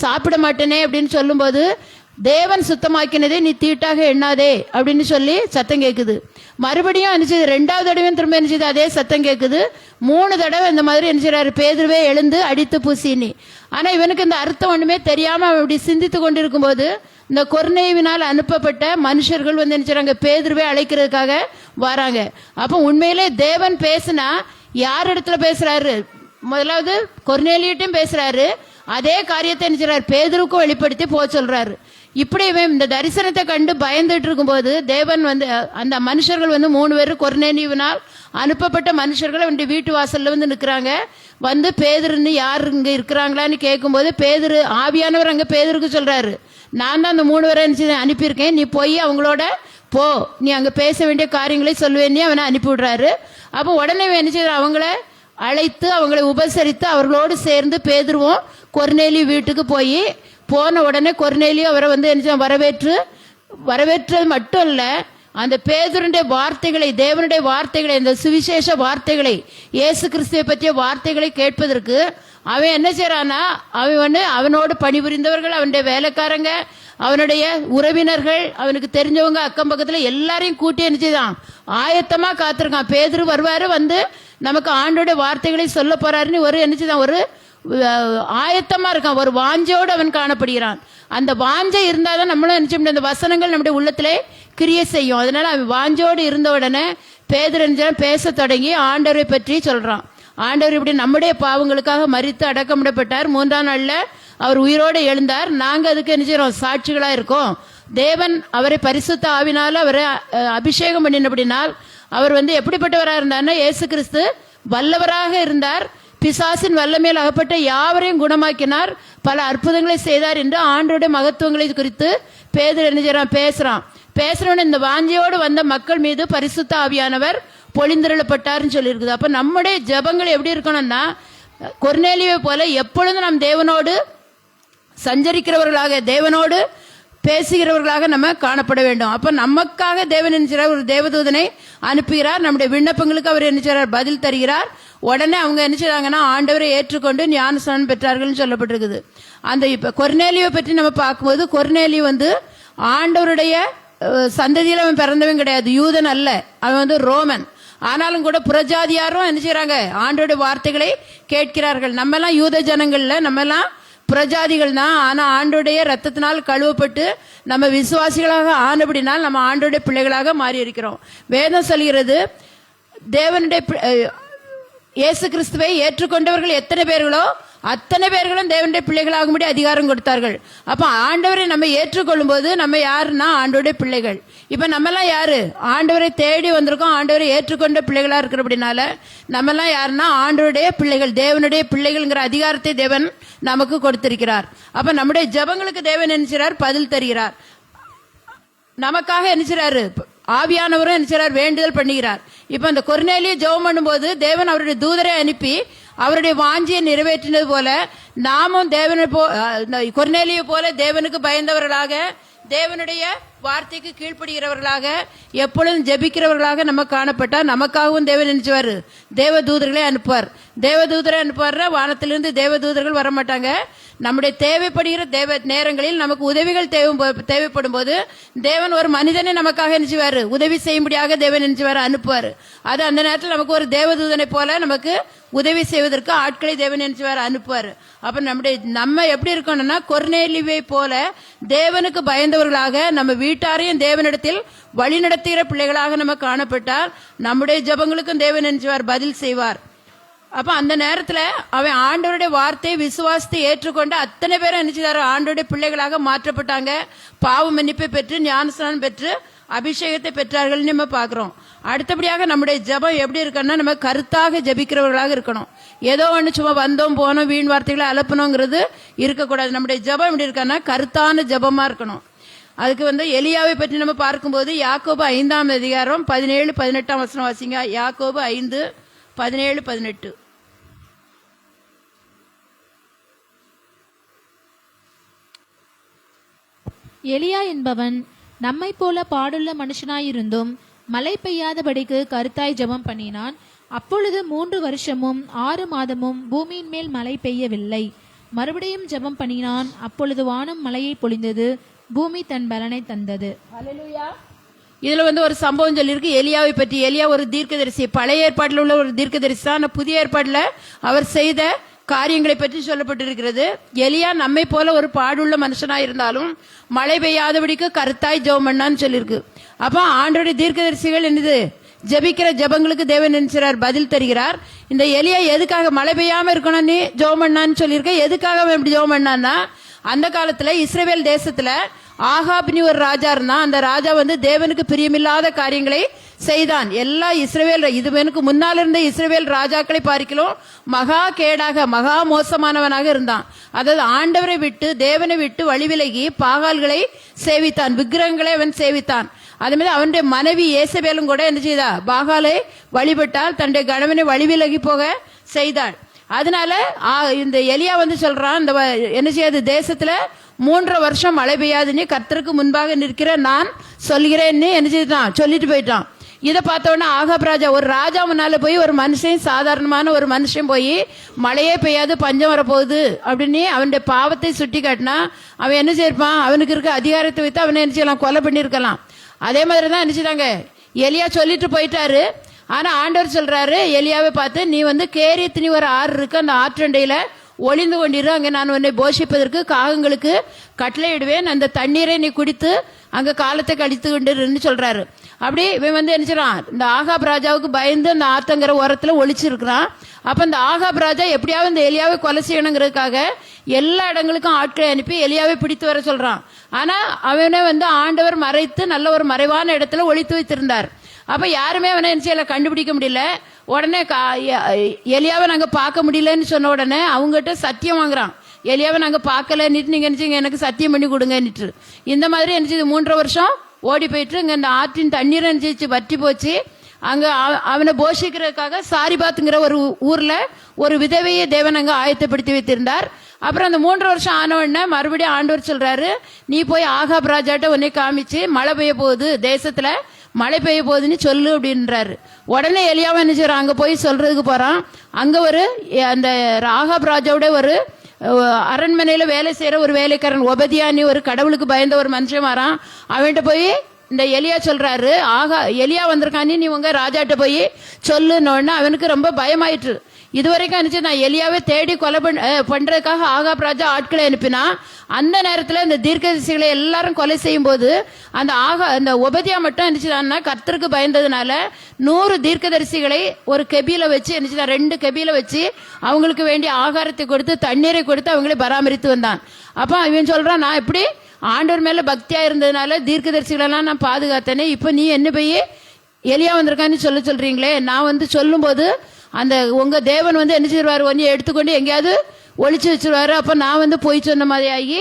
சாப்பிட மாட்டேனே அப்படின்னு சொல்லும்போது, தேவன் சுத்தமாக்கினதே நீ தீட்டாக எண்ணாதே அப்படின்னு சொல்லி சத்தம் கேட்குது. மறுபடியும் என்ன செய்யுது, 2வது தடவையும் திரும்ப என்ன செய்யுது, அதே சத்தம் கேட்குது. 3 தடவை இந்த மாதிரி என்ன செய்யறாரு, பேதுருவே எழுந்து அடித்து பூசினி. ஆனா இவனுக்கு இந்த அர்த்தம் ஒண்ணுமே தெரியாம அவன் இப்படி சிந்தித்து கொண்டிருக்கும் போது இந்த கொர்நேலியுவினால் அனுப்பப்பட்ட மனுஷர்கள் என்ன செய்றாங்க, பேதுருவே அழைக்கிறதுக்காக வராங்க. அப்ப உண்மையிலே தேவன் பேசினா யார் இடத்துல பேசுறாரு, முதலாவது கொர்நேலியிட்டும் பேசுறாரு, அதே காரியத்தை என்ன செய்றாரு, பேதுருக்கும் வெளிப்படுத்தி போக சொல்றாரு. இப்படி இந்த தரிசனத்தை கண்டு பயந்துட்டு இருக்கும்போது தேவன் அந்த மனுஷர்கள் 3 பேர் கொர்நேலியுவினால் அனுப்பப்பட்ட மனுஷர்கள் அவனுடைய வீட்டு வாசல்ல நிற்கிறாங்க. பேதுருன்னு யார் இங்க இருக்கிறாங்களான்னு கேட்கும்போது பேதுரு, ஆவியானவர் அங்க பேதுருக்கு சொல்றாரு, நான் தான் அந்த 3 பேரை அனுப்பியிருக்கேன், நீ போய் அவங்களோட போ, நீ அங்க பேச வேண்டிய காரியங்களை சொல்லுவேன்னு அவனை அனுப்பி விடுறாரு. அப்போ உடனே என்ன செய்யற, அவங்கள அழைத்து அவங்களை உபசரித்து அவர்களோடு சேர்ந்து பேதுருவும் கொர்நேலியு வீட்டுக்கு போன உடனே கொர்நேலியு அவரை வரவேற்றது மட்டும் இல்ல, அந்த பேதுருடைய வார்த்தைகளை, தேவனுடைய வார்த்தைகளை, இந்த சுவிசேஷ வார்த்தைகளை, இயேசு கிறிஸ்துவை பற்றிய வார்த்தைகளை கேட்பதற்கு அவன் என்ன செய்யறானா, அவனோடு பணிபுரிந்தவர்கள், அவனுடைய வேலைக்காரங்க, அவனுடைய உறவினர்கள், அவனுக்கு தெரிஞ்சவங்க, அக்கம் பக்கத்துல எல்லாரையும் கூட்டி என்ன செய்தான், ஆயத்தமா காத்திருக்கான். பேதுரு வருவாரு, நமக்கு ஆண்டோடைய வார்த்தைகளை சொல்ல போறாருன்னு என்ன செய்தான், ஒரு ஆயத்தமா இருக்கான், ஒரு வாஞ்சோடு அவன் காணப்படுகிறான். அந்த வாஞ்சை இருந்தாதான் நம்மளும் நினைச்சோம் அந்த வசனங்கள் நம்முடைய உள்ளத்திலே கிரியை செய்யும். அதனால அவன் வாஞ்சோடு இருந்த உடனே பேதுரு பேச தொடங்கி ஆண்டவரை பற்றி சொல்றான். ஆண்டவர் இப்படி நம்முடைய பாவங்களுக்காக மரித்து அடக்கமிடப்பட்டார். 3ஆம் நாள்ல அவர் உயிரோடு எழுந்தார். நாங்க அதுக்கு என்ன செய்யறோம்? சாட்சிகளா இருக்கோம். தேவன் அவரை பரிசுத்த ஆவினால அவரை அபிஷேகம் பண்ணினபடினால் அவர் எப்படிப்பட்டவராக இருந்தார்னா, இயேசு கிறிஸ்து வல்லவராக இருந்தார். பிசாசின் வல்லமையில் அகப்பட்ட யாவரையும் குணமாக்கினார், பல அற்புதங்களை செய்தார் என்று ஆண்டோட மகத்துவங்களை குறித்து பேதுரு என்ன செய்யறான்? பேசுறவன் இந்த வாஞ்சியோடு வந்த மக்கள் மீது பரிசுத்த ஆவியானவர் பொழிந்திரளப்பட்டார்னு சொல்லியிருக்குது. அப்ப நம்முடைய ஜெபங்கள் எப்படி இருக்கணும்னா, கொர்நேலியை போல எப்பொழுதும் நாம் தேவனோடு சஞ்சரிக்கிறவர்களாக, தேவனோடு பேசுகிறவர்களாக நம்ம காணப்பட வேண்டும். அப்ப நமக்காக தேவன் என்ன ஒரு தேவதூதனை அனுப்புகிறார். நம்முடைய விண்ணப்பங்களுக்கு அவர் என்ன செய்றார்? பதில் தருகிறார். உடனே அவங்க என்ன செய்றாங்கன்னா, ஆண்டவரை ஏற்றுக்கொண்டு ஞானஸ்நானம் பெற்றார்கள் சொல்லப்பட்டிருக்குது. அந்த இப்ப கொர்நேலியை பற்றி நம்ம பார்க்கும்போது, கொர்நேலி ஆண்டவருடைய சந்ததியில் அவன் பிறந்தவன் கிடையாது, யூதன் அல்ல, அவன் ரோமன். ஆனாலும் கூட புறஜாதியாரும் என்ன செய்யறாங்க? ஆண்டோட வார்த்தைகளை கேட்கிறார்கள். நம்ம எல்லாம் யூத ஜனங்கள்ல, நம்ம எல்லாம் புறஜாதிகள் தான். ஆனா ஆண்டோடைய ரத்தத்தினால் கழுவப்பட்டு நம்ம விசுவாசிகளாக ஆனபடினால் நம்ம ஆண்டோடைய பிள்ளைகளாக மாறி இருக்கிறோம். வேதம் சொல்கிறது, தேவனுடைய இயேசு கிறிஸ்துவை ஏற்றுக்கொண்டவர்கள் எத்தனை பேர்களோ அத்தனை பேர்களும் தேவனுடைய பிள்ளைகளாகும்படி அதிகாரம் கொடுத்தார்கள். அப்ப ஆண்டவரை நம்ம ஏற்றுக்கொள்ளும் போது நம்ம யாருன்னா ஆண்டோடைய பிள்ளைகள். இப்ப நம்ம எல்லாம் யாரு? ஆண்டவரை தேடி வந்திருக்கோம், ஆண்டவரை ஏற்றுக்கொண்ட பிள்ளைகளா இருக்கிற அப்படினால நம்ம எல்லாம் யாருன்னா ஆண்டவருடைய பிள்ளைகள், தேவனுடைய பிள்ளைகள்ங்கிற அதிகாரத்தை தேவன் நமக்கு கொடுத்திருக்கிறார். அப்ப நம்முடைய ஜெபங்களுக்கு தேவன் என்ன செய்றார்? பதில் தருகிறார். நமக்காக என்ன செய்றாரு? ஆவியானவரும் என்ன செய்றார்? வேண்டுதல் பண்ணுகிறார். இப்ப அந்த கொர்நேலியை ஜெபம் பண்ணும்போது தேவன் அவருடைய தூதரை அனுப்பி அவருடைய வாஞ்சியை நிறைவேற்றினது போல நாமும் கொர்நேலியை போல தேவனுக்கு பயந்தவர்களாக, தேவனுடைய வார்த்தைக்கு கீழ்ப்படுகிறவர்களாக, எப்பொழுதும் ஜெபிக்கிறவர்களாக நம்ம காணப்பட்டா நமக்காகவும் தேவன் நினைச்சுவாரு, தேவ தூதர்களை அனுப்புவார். தேவ தூதரை அனுப்புவார். வானத்திலிருந்து தேவ தூதர்கள் வரமாட்டாங்க. நம்முடைய தேவைப்படுகிற நேரங்களில் நமக்கு உதவிகள் தேவைப்படும் போது தேவன் ஒரு மனிதனை நமக்காக நினைச்சுவாரு, உதவி செய்யும்படியாக தேவன் நினைச்சுவாரு, அனுப்புவார். அது அந்த நேரத்தில் நமக்கு ஒரு தேவதூதனை போல நமக்கு உதவி செய்வதற்கு ஆட்களை தேவன் நினைச்சுவாரு, அனுப்புவார். அப்ப நம்ம எப்படி இருக்கணும்னா, கொர்நேலியை போல தேவனுக்கு பயந்தவர்களாக, நம்ம வீட்டாரையும் தேவனிடத்தில் வழி நடத்துகிற பிள்ளைகளாக நம்ம காணப்பட்டால் நம்முடைய ஜெபங்களுக்கும் தேவன் நினைச்சுவார், பதில் செய்வார். அப்ப அந்த நேரத்துல அவன் ஆண்டவருடைய வார்த்தையை விசுவாசத்தை ஏற்றுக்கொண்டு அத்தனை பேரும் நினைச்சாரு, ஆண்டவருடைய பிள்ளைகளாக மாற்றப்பட்டாங்க. பாவ மன்னிப்பை பெற்று ஞானஸ்நானம் பெற்று அபிஷேகத்தை பெற்றார்கள் நம்ம பாக்குறோம். அடுத்தபடியாக நம்முடைய ஜெபம் எப்படி இருக்கணும்னா, நம்ம கருத்தாக ஜெபிக்கிறவர்களாக இருக்கணும். ஏதோ ஒன்று சும்மா வந்தோம் போனோம் வீண் வார்த்தைகளை அலப்பணுங்கிறது இருக்கக்கூடாது. நம்முடைய ஜெபம் எப்படி இருக்கன்னா, கருத்தான ஜெபமா இருக்கணும். அதுக்கு எலியாவை பற்றி நம்ம பார்க்கும்போது யாக்கோபு 5ஆம் அதிகாரம் 17-18 வசனம் வாசிங்க. யாக்கோபு 5:17-18. எலியா என்பவன் நம்மை போல பாடுள்ள மனுஷனாயிருந்தும் மழை பெய்யாதபடிக்கு கருத்தாய் ஜெபம் பண்ணினான். அப்பொழுது 3 வருஷமும் 6 மாதமும் பூமியின் மேல் மழை பெய்யவில்லை. மறுபடியும் ஜெபம் பண்ணினான். அப்பொழுது வானம் மழையை பொழிந்தது, பூமி தன் பலனை தந்தது. இதுல ஒரு சம்பவம் சொல்லியிருக்கு எலியாவை பற்றி. எலியா ஒரு தீர்க்கதரிசி, பழைய ஏற்பாட்டில் உள்ள ஒரு தீர்க்கதரிசி தான். புதிய ஏற்பாட்டில் அவர் செய்த காரியங்களை பற்றி சொல்லப்பட்டிருக்கிறது. எலியா நம்மை போல ஒரு பாடுள்ள மனுஷனா இருந்தாலும் மழை பெய்யாதபடிக்கு கருத்தாய் ஜெபம் பண்ணான்னு சொல்லியிருக்கு. அப்ப ஆண்டவருடைய தீர்க்கதரிசிகள் என்னது? ஜெபிக்கிற ஜெபங்களுக்கு தேவன் நினைச்சார், பதில் தருகிறார். இந்த எலியா எதுக்காக மழை பெய்யாம இருக்கணும்னு ஜெபம் பண்ணான்னு சொல்லியிருக்க. எதுக்காக அவன் எப்படி ஜெபம் பண்ணான்னா, அந்த காலத்துல இஸ்ரவேல் தேசத்துல ஆகாப்னி ஒரு ராஜா இருந்தான். அந்த ராஜா தேவனுக்கு பிரியமில்லாத காரியங்களை செய்தான். எல்லா இஸ்ரவேல், இதுவனுக்கு முன்னால் இருந்த இஸ்ரவேல் ராஜாக்களை பார்க்கலாம் மகா கேடாக, மகா மோசமானவனாக இருந்தான். அதாவது ஆண்டவரை விட்டு, தேவனை விட்டு வழி விலகி பாகால்களை சேவித்தான், விக்கிரகங்களை அவன் சேவித்தான். அதே மாதிரி அவனுடைய மனைவி ஏசபேலும் கூட என்ன செய்தா? பாகாலை வழிபட்டால், தன்னுடைய கணவனை வழி விலகி போக செய்தாள். அதனால இந்த எலியா சொல்றான், இந்த என்ன செய்யாது, தேசத்துல 3 வருஷம் மழை பெய்யாதுன்னு கர்த்தருக்கு முன்பாக நிற்கிற நான் சொல்கிறேன்னு என்ன செய்தான்? சொல்லிட்டு போயிட்டான். இதை பார்த்தோன்னா ஆகாப் ராஜா, ஒரு ராஜா முன்னால போய் ஒரு மனுஷன், சாதாரணமான ஒரு மனுஷன் போய் மழையே பெய்யாது பஞ்சம் வரப்போகுது அப்படின்னு அவனுடைய பாவத்தை சுட்டி காட்டினா அவன் என்ன செய்யிருப்பான்? அவனுக்கு இருக்க அதிகாரத்தை வைத்து அவனை என்ன செய்யலாம்? கொலை பண்ணியிருக்கலாம். அதே மாதிரி தான் என்ன செய்றாங்க, எலியா சொல்லிட்டு போயிட்டாரு. ஆனா ஆண்டவர் சொல்றாரு எலியாவை பார்த்து, நீ கேரியத்தினி ஒரு ஆறு இருக்கு, அந்த ஆற்றண்டையில ஒளிந்து கொண்டிரு, அங்கே நான் உன்னை போஷிப்பதற்கு காகங்களுக்கு கட்டளையிடுவேன், அந்த தண்ணீரை நீ குடித்து அங்க காலத்தை கழித்து கொண்டிருன்னு சொல்றாரு. அப்படி இவன் வந்து நினைச்சிடான், இந்த ஆகாப் ராஜாவுக்கு பயந்து அந்த ஆத்தங்கர ஓரத்துல ஒளிச்சிருக்கிறான். அப்ப இந்த ஆகாப் ராஜா எப்படியாவது இந்த எலியாவை கொலை செய்யணுங்கிறதுக்காக எல்லா இடங்களுக்கும் ஆட்களை அனுப்பி எலியாவை பிடித்து வர சொல்றான். ஆனா அவனை வந்து ஆண்டவர் மறைத்து நல்ல ஒரு மறைவான இடத்துல ஒளித்து வைத்திருந்தார். அப்ப யாருமே அவனை என்ன கண்டுபிடிக்க முடியல. உடனே எலியாவை நாங்க பார்க்க முடியலன்னு சொன்ன உடனே அவங்ககிட்ட சத்தியம் வாங்குறான். எலியாவை நாங்க பார்க்கல நீங்க நினைச்சீங்க, எனக்கு சத்தியம் பண்ணி கொடுங்கன்னுட்டு. இந்த மாதிரி நினைச்சது 3 வருஷம் ஓடி போயிட்டு இங்க இந்த ஆற்றின் தண்ணீரை நினைச்சு வற்றி போச்சு. அங்க அவனை போஷிக்கிறதுக்காக சாரிபாத்துங்கிற ஒரு ஊர்ல ஒரு விதவையை தேவன் அங்க ஆயத்தப்படுத்தி வைத்திருந்தார். அப்புறம் அந்த 3 வருஷம் ஆன உடனே மறுபடியும் ஆண்டவர் சொல்றாரு, நீ போய் ஆகாப் ராஜாட்ட உன்னை காமிச்சு மழை பெய்ய போகுது, தேசத்துல மழை பெய்ய போகுதுன்னு சொல்லு அப்படின்றாரு. உடனே எலியாவை என்ன செய்யறான், அங்க போய் சொல்றதுக்கு போறான். அங்க ஒரு அந்த ஆகாப் ராஜாவோட ஒரு அரண்மனையில வேலை செய்யற ஒரு வேலைக்காரன் ஒபதியானி, ஒரு கடவுளுக்கு பயந்த ஒரு மனுஷன் வரான். அவன்கிட்ட போய் இந்த எலியா சொல்றாரு, எலியா வந்திருக்கானே, நீ உங்க ராஜாட்ட போய் சொல்லுன்னு. அவனுக்கு ரொம்ப பயமாயிட்டு. இதுவரைக்கும் அனுப்பிச்சு நான் எலியாவே தேடி கொலை பண்றதுக்காக ஆகாப் ராஜா ஆட்களை அனுப்பினா, அந்த நேரத்தில் இந்த தீர்க்கதரிசிகளை எல்லாரும் கொலை செய்யும் போது அந்த உபதியா மட்டும் அனுப்பிச்சுதான்னா கர்த்தருக்கு பயந்ததுனால 100 தீர்க்கதரிசிகளை ஒரு கெபியில வச்சு அனுப்பிச்சுதான், 2 கெபியில வச்சு அவங்களுக்கு வேண்டிய ஆகாரத்தை கொடுத்து தண்ணீரை கொடுத்து அவங்களை பராமரித்து வந்தான். அப்ப இவன் சொல்றான், நான் எப்படி ஆண்டவர் மேல பக்தியா இருந்ததுனால தீர்க்கதரிசிகளெல்லாம் நான் பாதுகாத்தேனே, இப்ப நீ என்ன போய் எலியா வந்திருக்கான்னு சொல்றீங்களே, நான் வந்து சொல்லும் போது அந்த உங்க தேவன் வந்து என்ன செய்வாரு, ஒன்னு எடுத்துக்கொண்டு எங்கேயாவது ஒளிச்சு வச்சிருவாரு. அப்ப நான் வந்து போய் சொன்ன மாதிரி ஆகி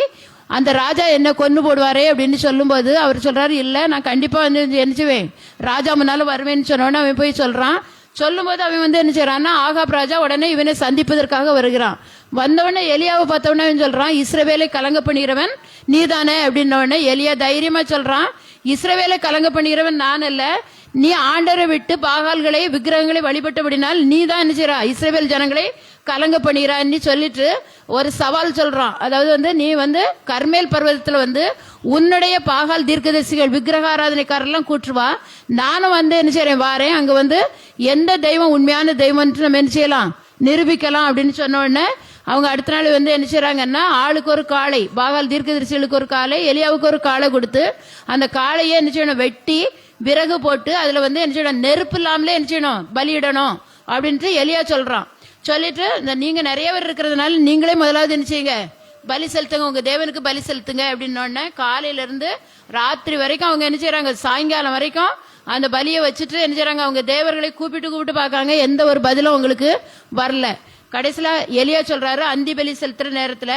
அந்த ராஜா என்ன கொன்னு போடுவாரே அப்படின்னு சொல்லும்போது அவர் சொல்றாரு, இல்ல நான் கண்டிப்பா வந்து என்னச்சுவேன், ராஜா முன்னால வருவேன்னு சொன்னோன்னு அவன் போய் சொல்றான். சொல்லும் போது அவன் வந்து என்ன செய்யறான்னா, ஆகாப் ராஜா உடனே இவனை சந்திப்பதற்காக வருகிறான். வந்தவொடனே எலியாவை பார்த்தவொடனே அவன் சொல்றான், இஸ்ரவேலை கலங்க பண்ணுகிறவன் நீதானே அப்படின்னோடனே எலியா தைரியமா சொல்றான், இஸ்ரவேலை கலங்க பண்ணுகிறவன் நான் அல்ல, நீ ஆண்டரை விட்டு பாகால்களை விக்கிரகங்களை வழிபட்டபடினால் நீ தான் என்ன செய்றா, இஸ்ரவேல் ஜனங்களை கலங்க பண்ணுகிறான்னு சொல்லிட்டு ஒரு சவால் சொல்றான். அதாவது வந்து நீ வந்து கர்மேல் பர்வதத்துல வந்து உன்னுடைய பாகால் தீர்க்கதரிசிகள் விக்கிரக ஆராதனைக்காரெல்லாம் கூட்டுவா, நானும் வந்து என்ன செய்றேன் வாரேன், அங்க வந்து எந்த தெய்வம் உண்மையான தெய்வம் நம்ம என்ன செய்யலாம் நிரூபிக்கலாம் அப்படின்னு சொன்ன உடனே அவங்க அடுத்த நாள் வந்து என்ன செய்யறாங்கன்னா, ஆளுக்கு ஒரு காளை, பாகால் தீர்க்கதரிசிகளுக்கு ஒரு காளை, எலியாவுக்கு ஒரு காளை கொடுத்து அந்த காளையை என்ன செய்யணும் வெட்டி விறகு போட்டு அதுல வந்து என்ன செய்யணும், நெருப்பு இல்லாமலே என்ன செய்யணும் பலியிடணும் அப்படின்ட்டு எலியா சொல்றான். சொல்லிட்டு நீங்க நிறைய பேர் இருக்கிறதுனால நீங்களே முதலாவது என்ன செய்யுங்க, பலி செலுத்துங்க, உங்க தேவனுக்கு பலி செலுத்துங்க அப்படின்னு. காலையில இருந்து ராத்திரி வரைக்கும் அவங்க என்ன செய்யறாங்க, சாயங்காலம் வரைக்கும் அந்த பலியை வச்சுட்டு என்ன செய்யறாங்க, அவங்க தேவர்களை கூப்பிட்டு பாக்காங்க, எந்த ஒரு பதிலும் உங்களுக்கு வரல. கடைசியில எலியா சொல்றாரு, அந்தி பலி செலுத்துற நேரத்துல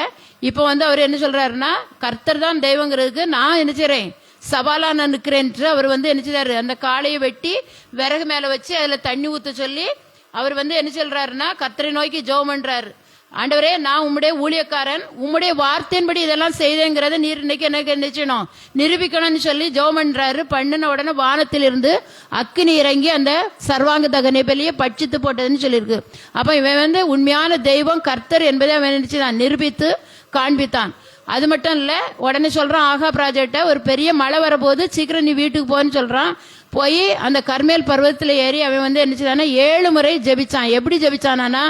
இப்ப வந்து அவர் என்ன சொல்றாருன்னா, கர்த்தர் தான் தெய்வங்கிறதுக்கு நான் என்ன செய்றேன் சவாலா நான் நிற்கிறேன். அவர் வந்து என்ன செய்றாரு, அந்த காளையை வெட்டி விறகு மேல வச்சு அதுல தண்ணி ஊத்த சொல்லி அவர் வந்து என்ன சொல்றாருன்னா, கர்த்தரை நோக்கி ஜெபம் பண்றாரு. ஆண்டவரே, நான் உம்முடைய ஊழியக்காரன், உம்முடைய வார்த்தையின்படி இதெல்லாம் செய்தேங்கிறத நீர் இன்னைக்கு எனக்கு என்ன செய்யணும் நிரூபிக்கணும்னு சொல்லி ஜெபம் பண்றாரு. பண்ணின உடனே வானத்திலிருந்து அக்கினி இறங்கி அந்த சர்வாங்க தகனை பலியை பட்சித்து போட்டதுன்னு சொல்லியிருக்கு. அப்ப இவன் வந்து உண்மையான தெய்வம் கர்த்தர் என்பதை அவன் நினைச்சு நான் நிரூபித்து காண்பித்தான். அது மட்டும் இல்ல, உடனே சொல்றான் ஆகாப் ராஜாட்ட, ஒரு பெரிய மழை வரபோது சீக்கிரம் நீ வீட்டுக்கு போன்னு சொல்றான். போய் அந்த கர்மேல் பர்வதத்துல ஏறி அவன் வந்து என்ன செய்தானா 7 முறை ஜெபிச்சான். எப்படி ஜெபிச்சானா,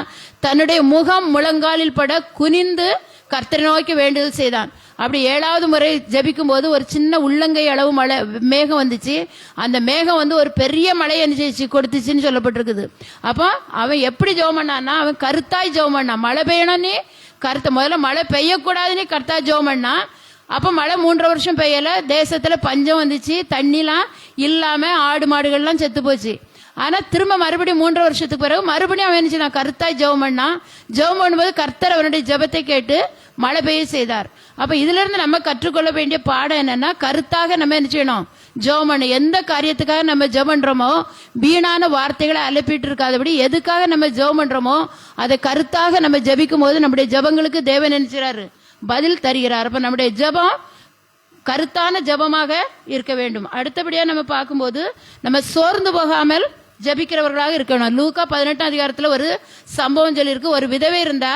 தன்னுடைய முகம் முழங்காலில் பட குனிந்து கர்த்தரை நோக்கி வேண்டுதல் செய்தான். அப்படி 7வது முறை ஜெபிக்கும் போது ஒரு சின்ன உள்ளங்கை அளவு மழை மேகம் வந்துச்சு. அந்த மேகம் வந்து ஒரு பெரிய மழையை என்ன கொடுத்துச்சுன்னு சொல்லப்பட்டிருக்குது. அப்போ அவன் எப்படி ஜெபம் பண்ணான்னா, அவன் கருத்தாய் ஜெபம் பண்ணான். மழை பெய்யணும், நீ கருத்த முதல்ல மழை பெய்யக்கூடாதுன்னு கர்த்தா ஜெபம் பண்ணா. அப்ப மழை 3 வருஷம் பெய்யல, தேசத்துல பஞ்சம் வந்துச்சு, தண்ணிலாம் இல்லாம ஆடு மாடுகள்லாம் செத்து போச்சு. ஆனா திரும்ப மறுபடியும் 3 வருஷத்துக்கு பிறகு மறுபடியும் அவன் என்ன கருத்தாய் ஜெபம் பண்ணா. ஜெபம் பண்ணும்போது கர்த்தர் அவனுடைய ஜெபத்தை கேட்டு மழை பெய்ய செய்தார். அப்ப இதுல இருந்து நம்ம கற்றுக்கொள்ள வேண்டிய பாடம் என்னன்னா, கருத்தாக நம்ம என்ன செய்யணும் ஜெபம் பண்ணணும். எந்த காரியத்துக்காக நம்ம ஜெபம் பண்றோமோ, வீணான வார்த்தைகளை அலப்பிட்டு இருக்காதபடி எதுக்காக நம்ம ஜெபம் பண்றோமோ அதை கருத்தாக நம்ம ஜெபிக்கும் போது நம்முடைய ஜெபங்களுக்கு தேவன் நினைச்சாரு பதில் தருகிறார். அப்ப நம்முடைய ஜெபம் கருத்தான ஜெபமாக இருக்க வேண்டும். அடுத்தபடியா நம்ம பார்க்கும்போது நம்ம சோர்ந்து போகாமல் ஜெபிக்கிறவர்களாக இருக்கணும். லூக்கா 18ஆம் அதிகாரத்துல ஒரு சம்பவம் சொல்லியிருக்கு. ஒரு விதவை இருந்தா,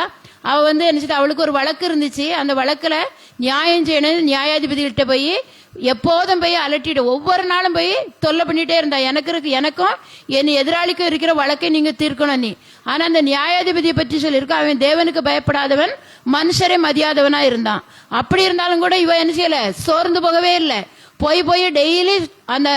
அவ வந்து என்ன, அவளுக்கு ஒரு வழக்கு இருந்துச்சு. அந்த வழக்குல நியாயம் செய்யணும், நியாயாதிபதிகிட்ட போய் எப்போதும் போய் அலட்டிட்டு ஒவ்வொரு நாளும் போய் தொல்லை பண்ணிட்டே இருந்தா, எனக்கும் என் எதிராளிக்கும் இருக்கிற வழக்கை நீங்க தீர்க்கணும் நீ. ஆனா அந்த நியாயாதிபதியை பற்றி சொல்லியிருக்க, அவன் தேவனுக்கு பயப்படாதவன், மனுஷரை மதியாதவனா இருந்தான். அப்படி இருந்தாலும் கூட இவ என்ன செய்யல, சோர்ந்து போகவே இல்லை. போய் டெய்லி அந்த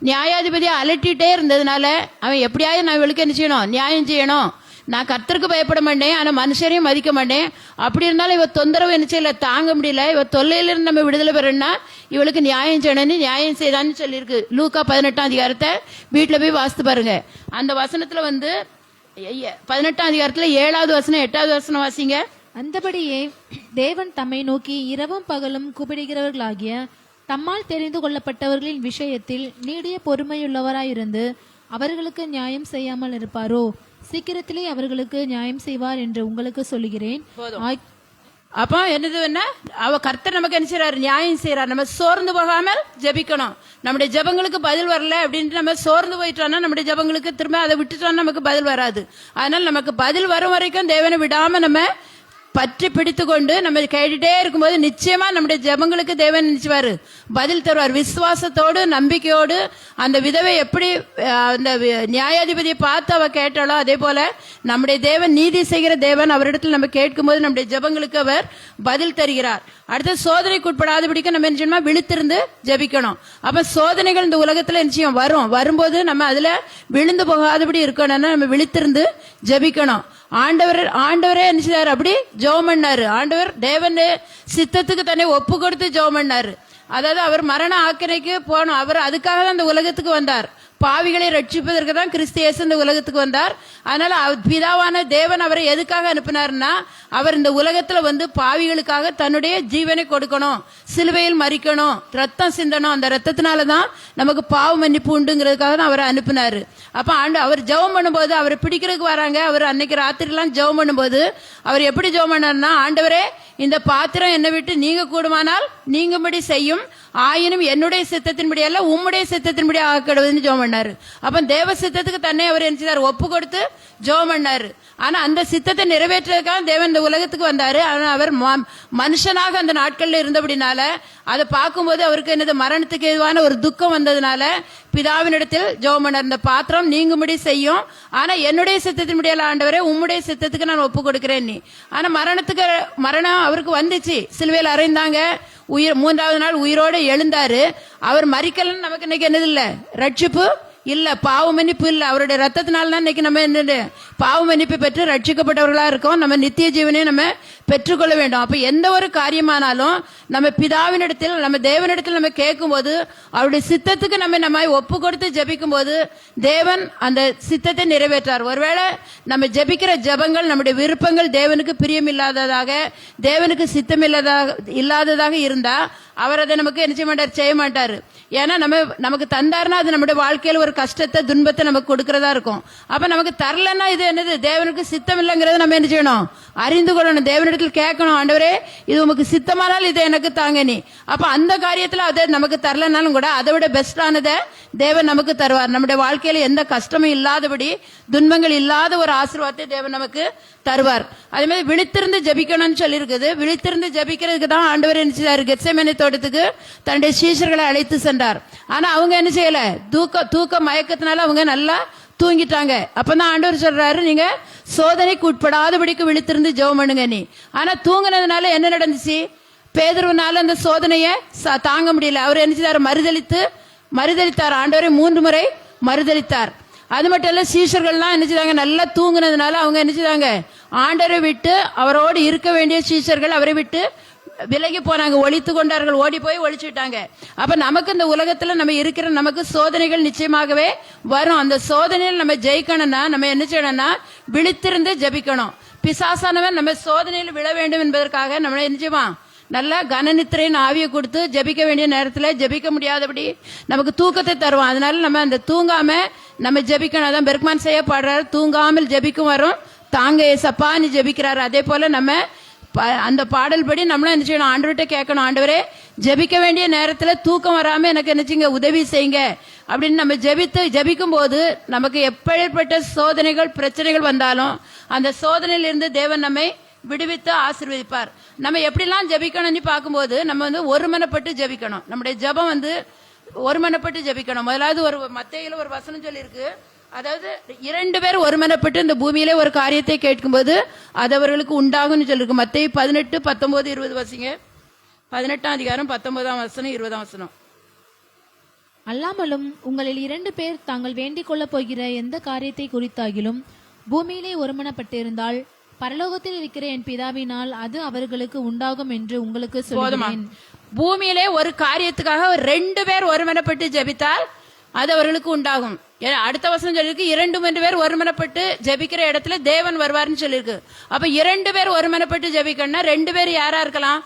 நியாயாதிபதியை அலட்டிகிட்டே இருந்ததுனால அவன் எப்படியாவது நான் இவளுக்கு என்ன செய்யணும், நியாயம் செய்யணும், நான் கர்த்தருக்கு பயப்பட மாட்டேன், ஆனால் மனுஷரையும் மதிக்க மாட்டேன், அப்படி இருந்தாலும் இவ தொந்தரவு என்ன செய்யல, தாங்க முடியல, இவ தொல்லையிலிருந்து நம்ம விடுதலை பெறணும்னா இவளுக்கு நியாயம் செய்யணும்னு நியாயம் செய்தான்னு சொல்லியிருக்கு. லூக்கா 18ஆம் அதிகாரத்தை வீட்டில் போய் வாசித்து பாருங்க. அந்த வசனத்தில் 18ஆம் அதிகாரத்தில் 7வது வசனம் 8வது வசனம் வாசிங்க. அந்தபடியே தேவன் தம்மை நோக்கி இரவும் பகலும் கூப்பிடுகிறவர்களாகிய தம்மால் தெரிந்து கொள்ளப்பட்டவர்களின் விஷயத்தில் நீடிய பொறுமையுள்ளவராயிருந்து அவர்களுக்கு நியாயம் செய்யாமல் இருப்பாரோ? சீக்கிரத்திலே அவர்களுக்கு நியாயம் செய்வார் என்று உங்களுக்கு சொல்லுகிறேன். அப்போ என்னது என்ன, அவ கர்த்தர் நமக்கு என்ன செய்யறாரு, நியாயம் செய்யறாரு. நம்ம சோர்ந்து போகாமல் ஜெபிக்கணும். நம்முடைய ஜெபங்களுக்கு பதில் வரல அப்படின்ட்டு நம்ம சோர்ந்து போயிட்டோம்னா நம்முடைய ஜெபங்களுக்கு திரும்ப அதை விட்டுட்டோம்னா நமக்கு பதில் வராது. அதனால நமக்கு பதில் வரும் வரைக்கும் தேவனை விடாம நம்ம பற்றி பிடித்து கொண்டு நம்ம கேட்டுட்டே இருக்கும்போது நிச்சயமா நம்முடைய ஜெபங்களுக்கு தேவன் நினைச்சுவாரு, பதில் தருவார். விசுவாசத்தோடு நம்பிக்கையோடு அந்த விதவை எப்படி அந்த நியாயாதிபதியை பார்த்து அவ கேட்டாலோ அதே போல நம்முடைய தேவன் நீதி செய்கிற தேவன், அவரிடத்தில் நம்ம கேட்கும்போது நம்முடைய ஜெபங்களுக்கு அவர் பதில் தருகிறார். அடுத்து சோதனைக்கு உட்படாதபடிக்கு நம்ம என்ன செய்யணுமா, விழித்திருந்து ஜெபிக்கணும். அப்ப சோதனைகள் இந்த உலகத்துல நிச்சயம் வரும்போது நம்ம அதுல விழுந்து போகாதபடி இருக்கணும்னா நம்ம விழித்திருந்து ஜெபிக்கணும். ஆண்டவரே என்ன செய்தார், அப்படி ஜெபம் பண்ணாரு. ஆண்டவர் தேவன் சித்தத்துக்கு தன்னை ஒப்பு கொடுத்து ஜெபம் பண்ணாரு. அதாவது அவர் மரண ஆக்கினைக்கு போனோம், அவர் அதுக்காக தான் இந்த உலகத்துக்கு வந்தார். பாவிகளை ரட்சிப்பதற்கு தான் கிறிஸ்து இயேசு இந்த உலகத்துக்கு வந்தார். அதனால பிதாவான தேவன் அவரை எதுக்காக அனுப்பினார்னா, அவர் இந்த உலகத்துல பாவிகளுக்காக தன்னுடைய ஜீவனை கொடுக்கணும், சிலுவையில் மரிக்கணும், ரத்தம் சிந்தணும். அந்த ரத்தத்தினாலதான் நமக்கு பாவ மன்னிப்பு உண்டுங்கிறதுக்காக தான் அவரை அனுப்பினாரு. அப்ப அவர் ஜெபம் பண்ணும்போது அவரை பிடிக்கிறதுக்கு வராங்க. அவர் அன்னைக்கு ராத்திரிலாம் ஜெபம் பண்ணும்போது அவர் எப்படி ஜெபம் பண்ணார்னா, ஆண்டவரே இந்த பாத்திரம் என்னை விட்டு நீங்க கூடுமானால் நீங்கும்படி செய்யும், ஆயினும் என்னுடைய சித்தத்தின்படி அல்ல உம்முடைய சித்தத்தின்படி ஆக்கடுவதுன்னு ஜெபம் பண்ணாரு. அப்ப தேவ சித்தத்துக்கு தன்னை அவர் என்ன செய்தார், ஒப்பு கொடுத்து ஜெபம் பண்ணாரு. ஆனா அந்த சித்தத்தை நிறைவேற்றுறதுக்காக தேவன் இந்த உலகத்துக்கு வந்தாரு. ஆனா அவர் மனுஷனாக அந்த நாட்கள்ல இருந்தபடினால அதை பார்க்கும்போது அவருக்கு என்னது, மரணத்துக்கு எதுவான ஒரு துக்கம் வந்ததுனால பிதாவினிடத்தில் ஜெபம் பண்ணார், இந்த பாத்திரம் நீங்கும்படி செய்யும், ஆனா என்னுடைய சித்தத்தின்படி அல்ல ஆண்டவரே உம்முடைய சித்தத்துக்கு நான் ஒப்பு கொடுக்கிறேன் நீ. ஆனா மரணம் அவருக்கு வந்துச்சு, சிலுவையில் அறைந்தாங்க, 3வது நாள் உயிரோடு எழுந்தாரு. அவர் மரிக்கலன்னு நமக்கு இன்னைக்கு என்னது இல்ல, ரட்சிப்பு இல்ல, பாவ மன்னிப்பு இல்ல. அவருடைய ரத்தத்தினால தான் இன்னைக்கு நம்ம என்ன பாவ மன்னிப்பு பெற்று ரட்சிக்கப்பட்டவர்களா இருக்கோம். நம்ம நித்திய ஜீவனையும் நம்ம பெற்றுக்கொள்ள வேண்டும். அப்ப எந்த ஒரு காரியமானாலும் நம்ம பிதாவினிடத்தில் நம்ம தேவனிடத்தில் நம்ம கேட்கும் போது அவருடைய சித்தத்துக்கு நம்ம ஒப்பு கொடுத்து ஜபிக்கும் போது தேவன் அந்த சித்தத்தை நிறைவேற்றார். ஒருவேளை நம்ம ஜபிக்கிற ஜபங்கள் நம்முடைய விருப்பங்கள் தேவனுக்கு பிரியமில்லாததாக, தேவனுக்கு சித்தம் இல்லாததாக இருந்தா அவர் அதை நமக்கு என்ன செய்ய மாட்டார், செய்ய மாட்டாரு. ஏன்னா நமக்கு தந்தாருன்னா அது நம்முடைய வாழ்க்கையில ஒரு கஷ்டத்தை துன்பத்தை நமக்கு கொடுக்கறதா இருக்கும். அப்ப நமக்கு தரலன்னா இது என்னது, தேவனுக்கு சித்தம் இல்லைங்கிறத நம்ம என்ன செய்யணும், அறிந்து கொள்ளணும். தேவனிடத்தில் கேட்கணும், ஆண்டவரே இது உமக்கு சித்தமானால் இதை எனக்கு தாங்க நீ. அப்ப அந்த காரியத்துல அதை நமக்கு தரலனாலும் கூட அதை விட பெஸ்டானதை தேவன் நமக்கு தருவார். நம்முடைய வாழ்க்கையில எந்த கஷ்டமும் இல்லாதபடி, துன்பங்கள் இல்லாத ஒரு ஆசீர்வாதத்தை தேவன் நமக்கு தருவார். அதே மாதிரி விழித்திருந்து ஜபிக்கணும்னு சொல்லி இருக்குது. விழித்திருந்து ஜபிக்கிறதுக்கு தான் ஆண்டவர் என்ன செய்தார், கெத்செமனே தோட்டத்துக்கு தன்னுடைய சீஷர்களை அழைத்து சென்றார். ஆனா அவங்க என்ன செய்யல, தூக்க மயக்கத்தினால அவங்க நல்லா தூங்கிட்டாங்க. அப்பதான் ஆண்டவர் சொல்றாரு, நீங்க சோதனைக்கு உட்படாதபடிக்கு விழித்திருந்து ஜெபம் பண்ணுங்க நீ. ஆனா தூங்கினதுனால என்ன நடந்துச்சு, பேதுருவினால அந்த சோதனையை தாங்க முடியல. அவர் என்ன செய்தார், மறுதளித்தார். ஆண்டவரை 3 முறை மறுதளித்தார். அது மட்டும் இல்ல, சீஷர்கள்லாம் என்ன செய்தாங்க, நல்லா தூங்குனதுனால அவங்க என்ன செய்தாங்க, ஆண்டவரை விட்டு அவரோடு இருக்க வேண்டிய சீஷர்கள் அவரை விட்டு விலகி போனாங்க, ஒழித்து கொண்டார்கள், ஓடி போய் ஒழிச்சுட்டாங்க. அப்ப நமக்கு இந்த உலகத்துல நம்ம இருக்கிற நமக்கு சோதனைகள் நிச்சயமாகவே வரும். அந்த சோதனையில் நம்ம ஜெயிக்கணும்னா நம்ம என்ன செய்யணும்னா விழித்திருந்து ஜபிக்கணும். பிசாசானவன் நம்ம சோதனையில் விழ வேண்டும் என்பதற்காக நம்மளை என்ன செய்வான், நல்லா கனநித்திரையின் ஆவியை கொடுத்து ஜபிக்க வேண்டிய நேரத்தில் ஜபிக்க முடியாதபடி நமக்கு தூக்கத்தை தருவான். அதனால நம்ம அந்த தூங்காம நம்ம ஜபிக்கணும். அதான் பெர்க்மான் செய்ய பாடுறாரு, தூங்காமல் ஜபிக்கும் வரும் தாங்க ஏசப்பா நீ ஜபிக்கிறாரு. அதே போல நம்ம அந்த பாடல் படி நம்மளும் என்ன செய்யணும், ஆண்டவர்கிட்ட கேட்கணும், ஆண்டவரே ஜபிக்க வேண்டிய நேரத்தில் தூக்கம் வராம எனக்கு என்ன செய்யுங்க, உதவி செய்யுங்க அப்படின்னு நம்ம ஜபிக்கும் போது நமக்கு எப்பேற்பட்ட சோதனைகள் பிரச்சனைகள் வந்தாலும் அந்த சோதனையிலிருந்து தேவன் நம்மை விடுவித்து ஆசீர்வதிப்பார். நம்ம எப்படிலாம் ஜபிக்கணும்னு பார்க்கும்போது நம்ம ஒருமனப்பட்டு ஜபிக்கணும். நம்முடைய ஜபம் ஒருமனப்பட்டு ஜபிக்கணும். முதலாவது ஒரு மத்தேயுல ஒரு வசனம் சொல்லியிருக்கு, அதாவது 2 பேர் ஒருமனப்பட்டு இந்த பூமியிலே ஒரு காரியத்தை கேட்கும்போது அது அவர்களுக்கு உண்டாகும்னு சொல்லியிருக்கு. மத்தேயு 18, 19, 20 வாசிங்க. 18ஆம் அதிகாரம் 19ஆம் வசனம் 20ஆம் வசனம். அல்லாமலும் உங்களில் 2 பேர் தாங்கள் வேண்டிக் கொள்ளப் போகிற எந்த காரியத்தை குறித்தாகிலும் பூமியிலே ஒருமனப்பட்டிருந்தால் பரலோகத்தில் இருக்கிற என் பிதாவினால் அது அவர்களுக்கு உண்டாகும் என்று உங்களுக்கு சொல்கிறேன். பூமியிலே ஒரு காரியத்துக்காக 2 பேர் ஒருமனப்பட்டு ஜெபித்தால் அது அவர்களுக்கு உண்டாகும். அடுத்த வசனம் சொல்லிருக்கு, 2 பேர் ஒருமனப்பட்டு ஜெபிக்கிற இடத்துல தேவன் வருவார்னு சொல்லியிருக்கு. அப்ப 2 பேர் ஒருமனப்பட்டு ஜெபிக்கணும்னா 2 பேர் யாரா இருக்கலாம்?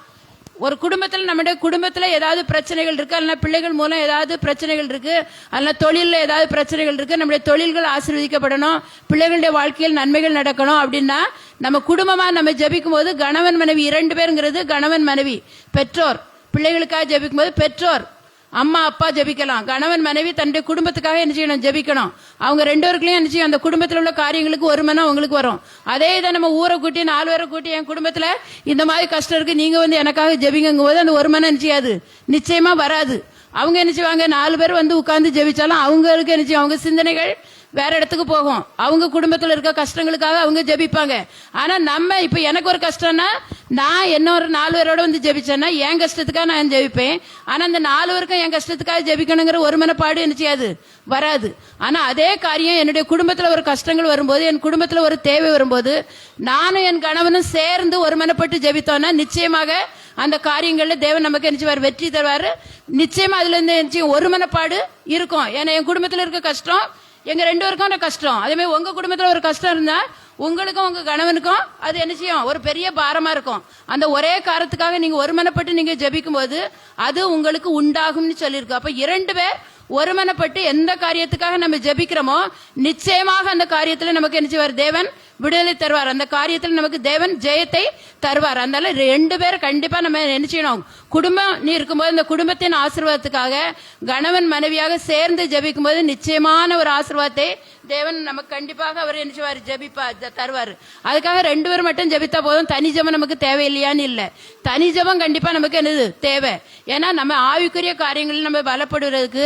ஒரு குடும்பத்தில், நம்முடைய குடும்பத்தில் ஏதாவது பிரச்சனைகள் இருக்கு, அல்லனா பிள்ளைகள் மூலம் ஏதாவது பிரச்சனைகள் இருக்கு, அல்லனா தொழிலில் ஏதாவது பிரச்சனைகள் இருக்கு, நம்முடைய தொழில்கள் ஆசீர்வதிக்கப்படணும், பிள்ளைகளுடைய வாழ்க்கையில் நன்மைகள் நடக்கணும் அப்படின்னா நம்ம குடும்பமா நம்ம ஜெபிக்கும் போது கணவன் மனைவி 2 பேருங்கிறது கணவன் மனைவி, பெற்றோர் பிள்ளைகளுக்காக ஜெபிக்கும் போது பெற்றோர் அம்மா அப்பா ஜெபிக்கலாம். கணவன் மனைவி தன்னுடைய குடும்பத்துக்காக என்ன செய்யணும்? ஜெபிக்கணும். அவங்க 2 பேருக்குள்ளேயும் என்ன செய்யும்? அந்த குடும்பத்தில் உள்ள காரியங்களுக்கு ஒரு மனம் அவங்களுக்கு வரும். அதே இதை நம்ம ஊரை கூட்டி 4 பேரை கூட்டி என் குடும்பத்துல இந்த மாதிரி கஷ்டம் இருக்கு, நீங்க வந்து எனக்காக ஜெபிங்கும் போது அந்த ஒரு மனம் என்ன செய்யாது? நிச்சயமா வராது. அவங்க என்ன செய்வாங்க? 4 பேர் வந்து உட்கார்ந்து ஜெபிச்சாலும் அவங்களுக்கு என்ன செய்யும்? அவங்க சிந்தனைகள் வேற இடத்துக்கு போகும். அவங்க குடும்பத்தில் இருக்க கஷ்டங்களுக்காக அவங்க ஜெபிப்பாங்க. ஆனா நம்ம இப்ப எனக்கு ஒரு கஷ்டம்னா நான் இன்னொரு 4 பேரோட வந்து ஜெபிச்சேன்னா என் கஷ்டத்துக்காக நான் ஜெபிப்பேன். ஆனா அந்த 4 பேருக்கும் என் கஷ்டத்துக்காக ஜெபிக்கணுங்கிற ஒரு மனப்பாடு என்ன செய்யாது? வராது. ஆனா அதே காரியம் என்னுடைய குடும்பத்துல ஒரு கஷ்டங்கள் வரும்போது, என் குடும்பத்துல ஒரு தேவை வரும்போது நானும் என் கணவனும் சேர்ந்து ஒரு மனப்பட்டு ஜெபித்தோம்னா நிச்சயமாக அந்த காரியங்கள்ல தேவன் நமக்கு என்ன வெற்றி தருவாரு. நிச்சயமா அதுல இருந்து ஒரு மனப்பாடு இருக்கும். ஏன்னா என் குடும்பத்துல இருக்க கஷ்டம் எங்க 2 பேருக்கும் கஷ்டம். அதே மாதிரி உங்க குடும்பத்துல ஒரு கஷ்டம் இருந்தா உங்களுக்கும் உங்க கணவனுக்கும் அது என்ன செய்யும்? ஒரு பெரிய பாரமா இருக்கும். அந்த ஒரே காரணத்துக்காக நீங்க ஒருமனப்பட்டு நீங்க ஜெபிக்கும் போது அது உங்களுக்கு உண்டாகும்னு சொல்லியிருக்கு. அப்ப 2 பேர் ஒருமனப்பட்டு எந்த காரியத்துக்காக நம்ம ஜெபிக்கிறோமோ நிச்சயமாக அந்த காரியத்துல நமக்கு என்ன செய்வார்? தேவன் விடுதலை தருவார். அந்த காரியத்தில் நமக்கு தேவன் ஜெயத்தை தருவார். அதனால 2 பேர் கண்டிப்பா நம்ம என்ன செய்யணும்? குடும்பம் நீ இருக்கும்போது இந்த குடும்பத்தின் ஆசீர்வாதத்துக்காக கணவன் மனைவியாக சேர்ந்து ஜெபிக்கும் போது நிச்சயமான ஒரு ஆசீர்வாதத்தை தேவன் நமக்கு கண்டிப்பாக அவர் என்ன செய்வார்? ஜெபிப்பா தருவார். அதுக்காக 2 பேர் மட்டும் ஜெபித்தா போதும், தனி ஜெபம் நமக்கு தேவையில்லையான்னு இல்லை. தனி ஜெபம் கண்டிப்பா நமக்கு என்னது? தேவை. ஏன்னா நம்ம ஆவிக்குரிய காரியங்களில் நம்ம பலப்படுவதற்கு,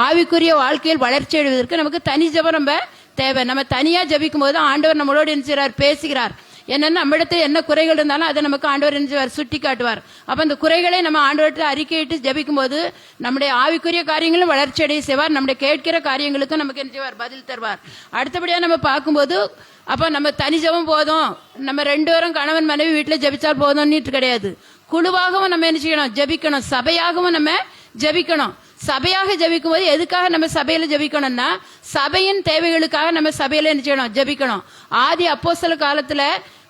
ஆவிக்குரிய வாழ்க்கையில் வளர்ச்சி அடைவதற்கு நமக்கு தனி ஜெபம் நம்ம தேவை. நம்ம தனியா ஜெபிக்கும் போது ஆண்டவர் நம்மளோடு என்ன செய்றார்? பேசுகிறார். என்னன்னா நம்மிடத்தில் என்ன குறைகள் இருந்தாலும் அதை நமக்கு ஆண்டவர் என்ன செய்வார்? சுட்டி காட்டுவார். அப்ப அந்த குறைகளை நம்ம ஆண்டவர்கிட்ட அறிக்கையிட்டு ஜெபிக்கும் போது நம்முடைய ஆவிக்குரிய காரியங்களும் வளர்ச்சி அடைய செய்வார். நம்முடைய கேட்கிற காரியங்களுக்கும் நமக்கு என்ன செய்வார்? பதில் தருவார். அடுத்தபடியா நம்ம பார்க்கும்போது அப்ப நம்ம தனி ஜெபம் போதும், நம்ம 2 பேரும் கணவன் மனைவி வீட்டுல ஜெபிச்சால் போதும்னு கிடையாது. குழுவாகவும் நம்ம என்ன செய்யணும்? ஜெபிக்கணும். சபையாகவும் நம்ம ஜெபிக்கணும். சபையாக ஜெபிக்கும் போது எதுக்காக நம்ம சபையில ஜெபிக்கணும்னா சபையின் தேவைகளுக்காக நம்ம சபையில என்ன செய்யணும்? ஜெபிக்கணும். ஆதி அப்போஸ்தல காலத்துல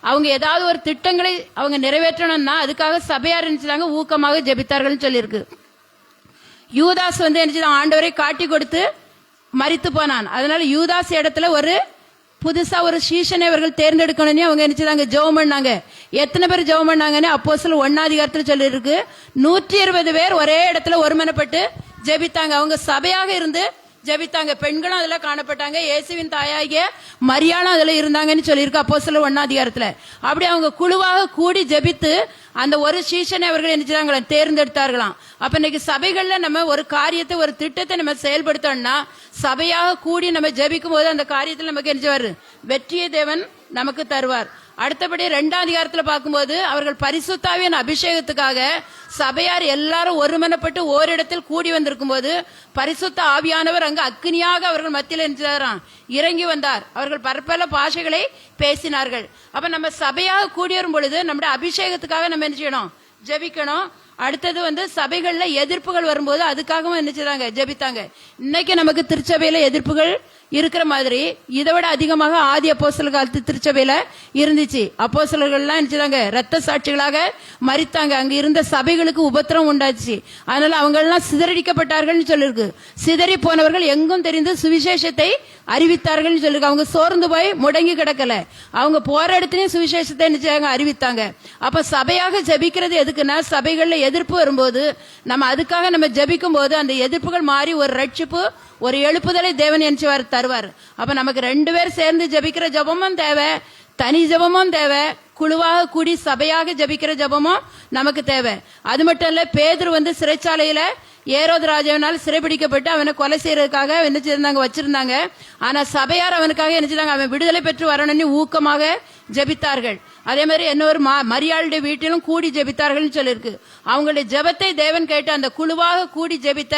அவங்க ஏதாவது ஒரு திட்டங்களை அவங்க நிறைவேற்றணும்னா அதுக்காக சபையார் நினைச்சாங்க ஊக்கமாக ஜெபித்தார்கள் சொல்லியிருக்கு. யூதாஸ் வந்து என்ன ஆண்டவரை காட்டி கொடுத்து மரித்து போனான். அதனால யூதாஸ் இடத்துல ஒரு புதுசா ஒரு சீஷனை அவர்கள் தேர்ந்தெடுக்கணும்னு அவங்க நினைச்சாங்க, ஜெபம் பண்ணாங்க. எத்தனை பேர் ஜெபம் பண்ணாங்கன்னு அப்போஸ்தலர் 1ஆம் அதிகாரத்துல சொல்லியிருக்கு. 120 பேர் ஒரே இடத்துல ஒருமனப்பட்டு ஜெபித்தாங்க. அவங்க சபையாக இருந்து ஜெபித்தாங்க. பெண்களும் அதுல காணப்பட்டாங்க. இயேசுவின் தாயாகிய மரியாளும் அதுல இருந்தாங்கன்னு சொல்லியிருக்கு அப்போஸ்தலர் 1ஆம் அதிகாரத்துல. அப்படி அவங்க குழுவாக கூடி ஜெபித்து அந்த ஒரு சீஷனை அவர்கள் என்ன தேர்ந்தெடுத்தார்களாம். அப்ப இன்னைக்கு சபைகள்ல நம்ம ஒரு காரியத்தை, ஒரு திட்டத்தை நம்ம செயல்படுத்தோம்னா சபையாக கூடி நம்ம ஜெபிக்கும் போது அந்த காரியத்தில் நமக்கு என்ன வெற்றியை தேவன் நமக்கு தருவார். அடுத்தபடி 2ஆம் அதிகாரத்துல பார்க்கும்போது அவர்கள் பரிசுத்தாவின் அபிஷேகத்துக்காக சபையார் எல்லாரும் ஒருமனப்பட்டு ஓரிடத்தில் கூடி வந்திருக்கும் போது பரிசுத்த ஆவியானவர் அங்கு அக்னியாக அவர்கள் மத்தியில் இறங்கி வந்தார். அவர்கள் பற்பல பாஷைகளை பேசினார்கள். அப்ப நம்ம சபையாக கூடி வரும் பொழுது நம்முடைய அபிஷேகத்துக்காக நம்ம என்ன செய்யணும்? ஜெபிக்கணும். அடுத்தது வந்து சபைகள்ல எதிர்ப்புகள் வரும்போது அதுக்காகவும் என்ன செய்றாங்க? ஜெபித்தாங்க. இன்னைக்கு நமக்கு திருச்சபையில எதிர்ப்புகள் இருக்கிற மாதிரி இதை விட அதிகமாக ஆதி அப்போஸ்தலர் காலத்து திருச்சபையில இருந்துச்சு. அப்போஸ்தலர்கள்லாம் என்ன செய்றாங்க? ரத்த சாட்சிகளாக மரித்தாங்க. அங்க இருந்த சபைகளுக்கு உபத்திரம் உண்டாச்சு. அதனால அவங்க எல்லாம் சிதறடிக்கப்பட்டார்கள் சொல்லிருக்கு. சிதறி போனவர்கள் எங்கும் தெரிந்து சுவிசேஷத்தை அறிவித்தார்கள் சொல்லிருக்கு. அவங்க சோர்ந்து போய் முடங்கி கிடக்கல, அவங்க போற இடத்துலயும் சுவிசேஷத்தை என்ன அறிவித்தாங்க. அப்ப சபையாக ஜெபிக்கிறது எதுக்குன்னா சபைகள்ல எதிர்ப்பு வரும்போது நம்ம அதுக்காக நம்ம ஜெபிக்கும் போது அந்த எதிர்ப்புகள் மாறி ஒரு ரட்சிப்பு, ஒரு எழுப்புதலை தேவன் என்ன தருவார். அப்ப நமக்கு 2 பேர் சேர்ந்து ஜெபிக்கிற ஜெபமும் தேவை, தனி ஜெபமும் தேவை, குழுவாக கூடி சபையாக ஜெபிக்கிற ஜெபமும் நமக்கு தேவை. அது மட்டும் இல்ல, பேதுரு வந்து சிறைச்சாலையில ஏரோது ராஜாவினால் சிறைபிடிக்கப்பட்டு அவனை கொலை செய்யறதுக்காக என்ன செய்திருந்தாங்க, வச்சிருந்தாங்க. ஆனா சபையார் அவனுக்காக என்ன செய்தாங்க, அவன் விடுதலை பெற்று வரணும்னு ஊக்கமாக ஜெபித்தார்கள். அதே மாதிரி இன்னொரு மரியாளுடைய வீட்டிலும் கூடி ஜெபித்தார்கள் சொல்லியிருக்கு. அவங்களுடைய ஜெபத்தை தேவன் கேட்டு அந்த குழுவாக கூடி ஜெபித்த,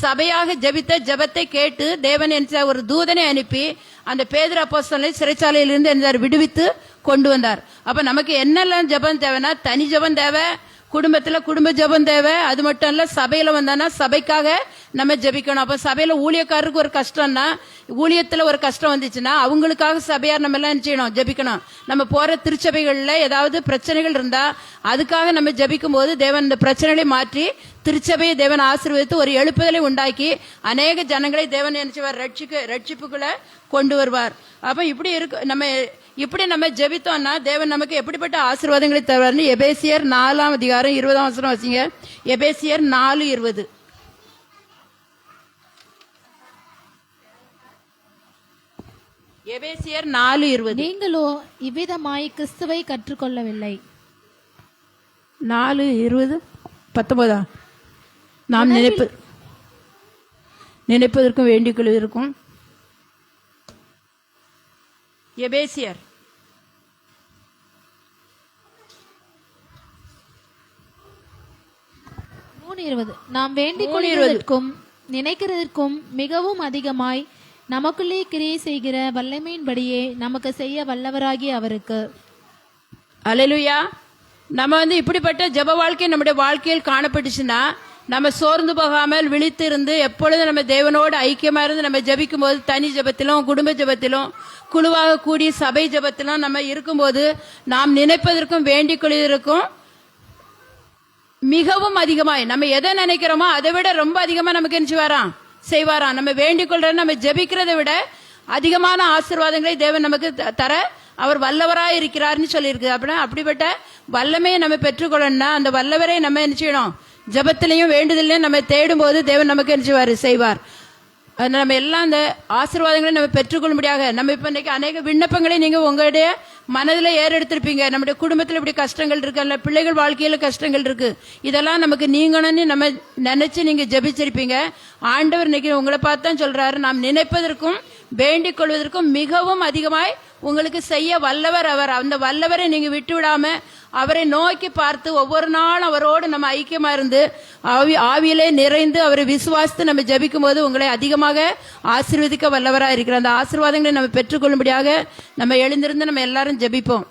சபையாக ஜெபித்த ஜெபத்தை கேட்டு தேவன் என்ன ஒரு தூதனை அனுப்பி அந்த பேதுரு அப்போஸ்தலனை சிறைச்சாலையிலிருந்து என்ன விடுவித்து கொண்டு வந்தார். அப்ப நமக்கு என்னெல்லாம் ஜெபம் தேவைன்னா, தனி ஜெபம் தேவை, குடும்பத்துல குடும்ப ஜெபம் தேவை. அது மட்டும் இல்ல, சபையில வந்தானா சபைக்காக நம்ம ஜெபிக்கணும். அப்ப சபையில ஊழியக்காரருக்கு ஒரு கஷ்டம்னா, ஊழியத்துல ஒரு கஷ்டம் வந்துச்சுன்னா அவங்களுக்காக சபையார் நம்ம எல்லாம் செய்யணும், ஜெபிக்கணும். நம்ம போற திருச்சபைகள்ல ஏதாவது பிரச்சனைகள் இருந்தா அதுக்காக நம்ம ஜெபிக்கும் போது தேவன் இந்த பிரச்சனைகளை மாற்றி திருச்சபையை தேவன் ஆசீர்வதித்து ஒரு எழுப்புதலை உண்டாக்கி அநேக ஜனங்களை தேவன் நினைச்சுவார், ரட்சிப்புக்குள்ள கொண்டு வருவார். அப்ப இப்படி இருக்கு, இப்படி நம்ம ஜெபித்தோம்னா தேவன் நமக்கு எப்படிப்பட்ட ஆசீர்வாதங்களை தருவார்னு எபேசியர் 4:20 வாசிங்க. எபேசியர் 4:20. எபேசியர் 4:20. நீங்களோ இவ்விதமாய் கிறிஸ்துவை கற்றுக்கொள்ளவில்லை. 4:20 19. நாம் நினைப்பதற்கும் வேண்டிக் கொள்வதற்கும். எபேசியர் 3:20. நாம் வேண்டிக் கொள்வதற்கும் நினைக்கிறதற்கும் மிகவும் அதிகமாய் நமக்குள்ளே கிரியை செய்கிற வல்லமையின்படியே நமக்கு செய்ய வல்லவராகிய அவருக்கு. அல்லேலூயா. நம்ம இப்படிப்பட்ட ஜெப வாழ்க்கை நம்முடைய வாழ்க்கையில் காணப்பட்டுச்சுன்னா நம்ம சோர்ந்து போகாமல் விழித்து இருந்து எப்பொழுதும் நம்ம தேவனோடு ஐக்கியமா இருந்து நம்ம ஜெபிக்கும் போது, தனி ஜெபத்திலும் குடும்ப ஜெபத்திலும் குழுவாக கூடிய சபை ஜெபத்திலும் நம்ம இருக்கும்போது நாம் நினைப்பதற்கும் வேண்டிக் கொள்வதற்கும் மிகவும் அதிகமாய் நம்ம எதை நினைக்கிறோமோ அதை விட ரொம்ப அதிகமா நமக்கு என்ன செய்வாராம். நம்ம வேண்டிக் கொள்ற நம்ம ஜெபிக்கிறதை விட அதிகமான ஆசீர்வாதங்களை தேவன் நமக்கு தர அவர் வல்லவராய் இருக்கிறார்னு சொல்லியிருக்கு. அப்படிப்பட்ட வல்லமையை நம்ம பெற்றுக்கொள்ளணும்னா அந்த வல்லவரை நம்ம என்ன செய்யணும், ஜபத்திலையும் வேண்டுதலையும் நம்ம தேடும் போது தேவன் நமக்கு என்ன செய்வார். நம்ம எல்லாம் அந்த ஆசீர்வாதங்களை நம்ம பெற்றுக்கொள்ளும்படியாக நம்ம இப்ப இன்னைக்கு அநேக விண்ணப்பங்களை நீங்க உங்களுடைய மனதில் ஏறெடுத்திருப்பீங்க. நம்முடைய குடும்பத்தில் இப்படி கஷ்டங்கள் இருக்கு, அல்ல பிள்ளைகள் வாழ்க்கையில கஷ்டங்கள் இருக்கு, இதெல்லாம் நமக்கு நீங்கணும்னு நம்ம நினைச்சு நீங்க ஜெபிச்சிருப்பீங்க. ஆண்டவர் இன்னைக்கு உங்களை பார்த்து தான் சொல்றாரு, நாம் நினைப்பதற்கும் வேண்டிக் கொள்வதற்கும் மிகவும் அதிகமாய் உங்களுக்கு செய்ய வல்லவர் அவர். அந்த வல்லவரை நீங்க விட்டு விடாம அவரை நோக்கி பார்த்து ஒவ்வொரு நாளும் அவரோடு நம்ம ஐக்கியமா இருந்து ஆவியிலே நிறைந்து அவரை விசுவாசித்து நம்ம ஜபிக்கும் போது உங்களை அதிகமாக ஆசீர்வதிக்க வல்லவராக இருக்கிற அந்த ஆசீர்வாதங்களை நம்ம பெற்றுக்கொள்ளும்படியாக நம்ம எழுந்திருந்து நம்ம எல்லாரும் ஜபிப்போம்.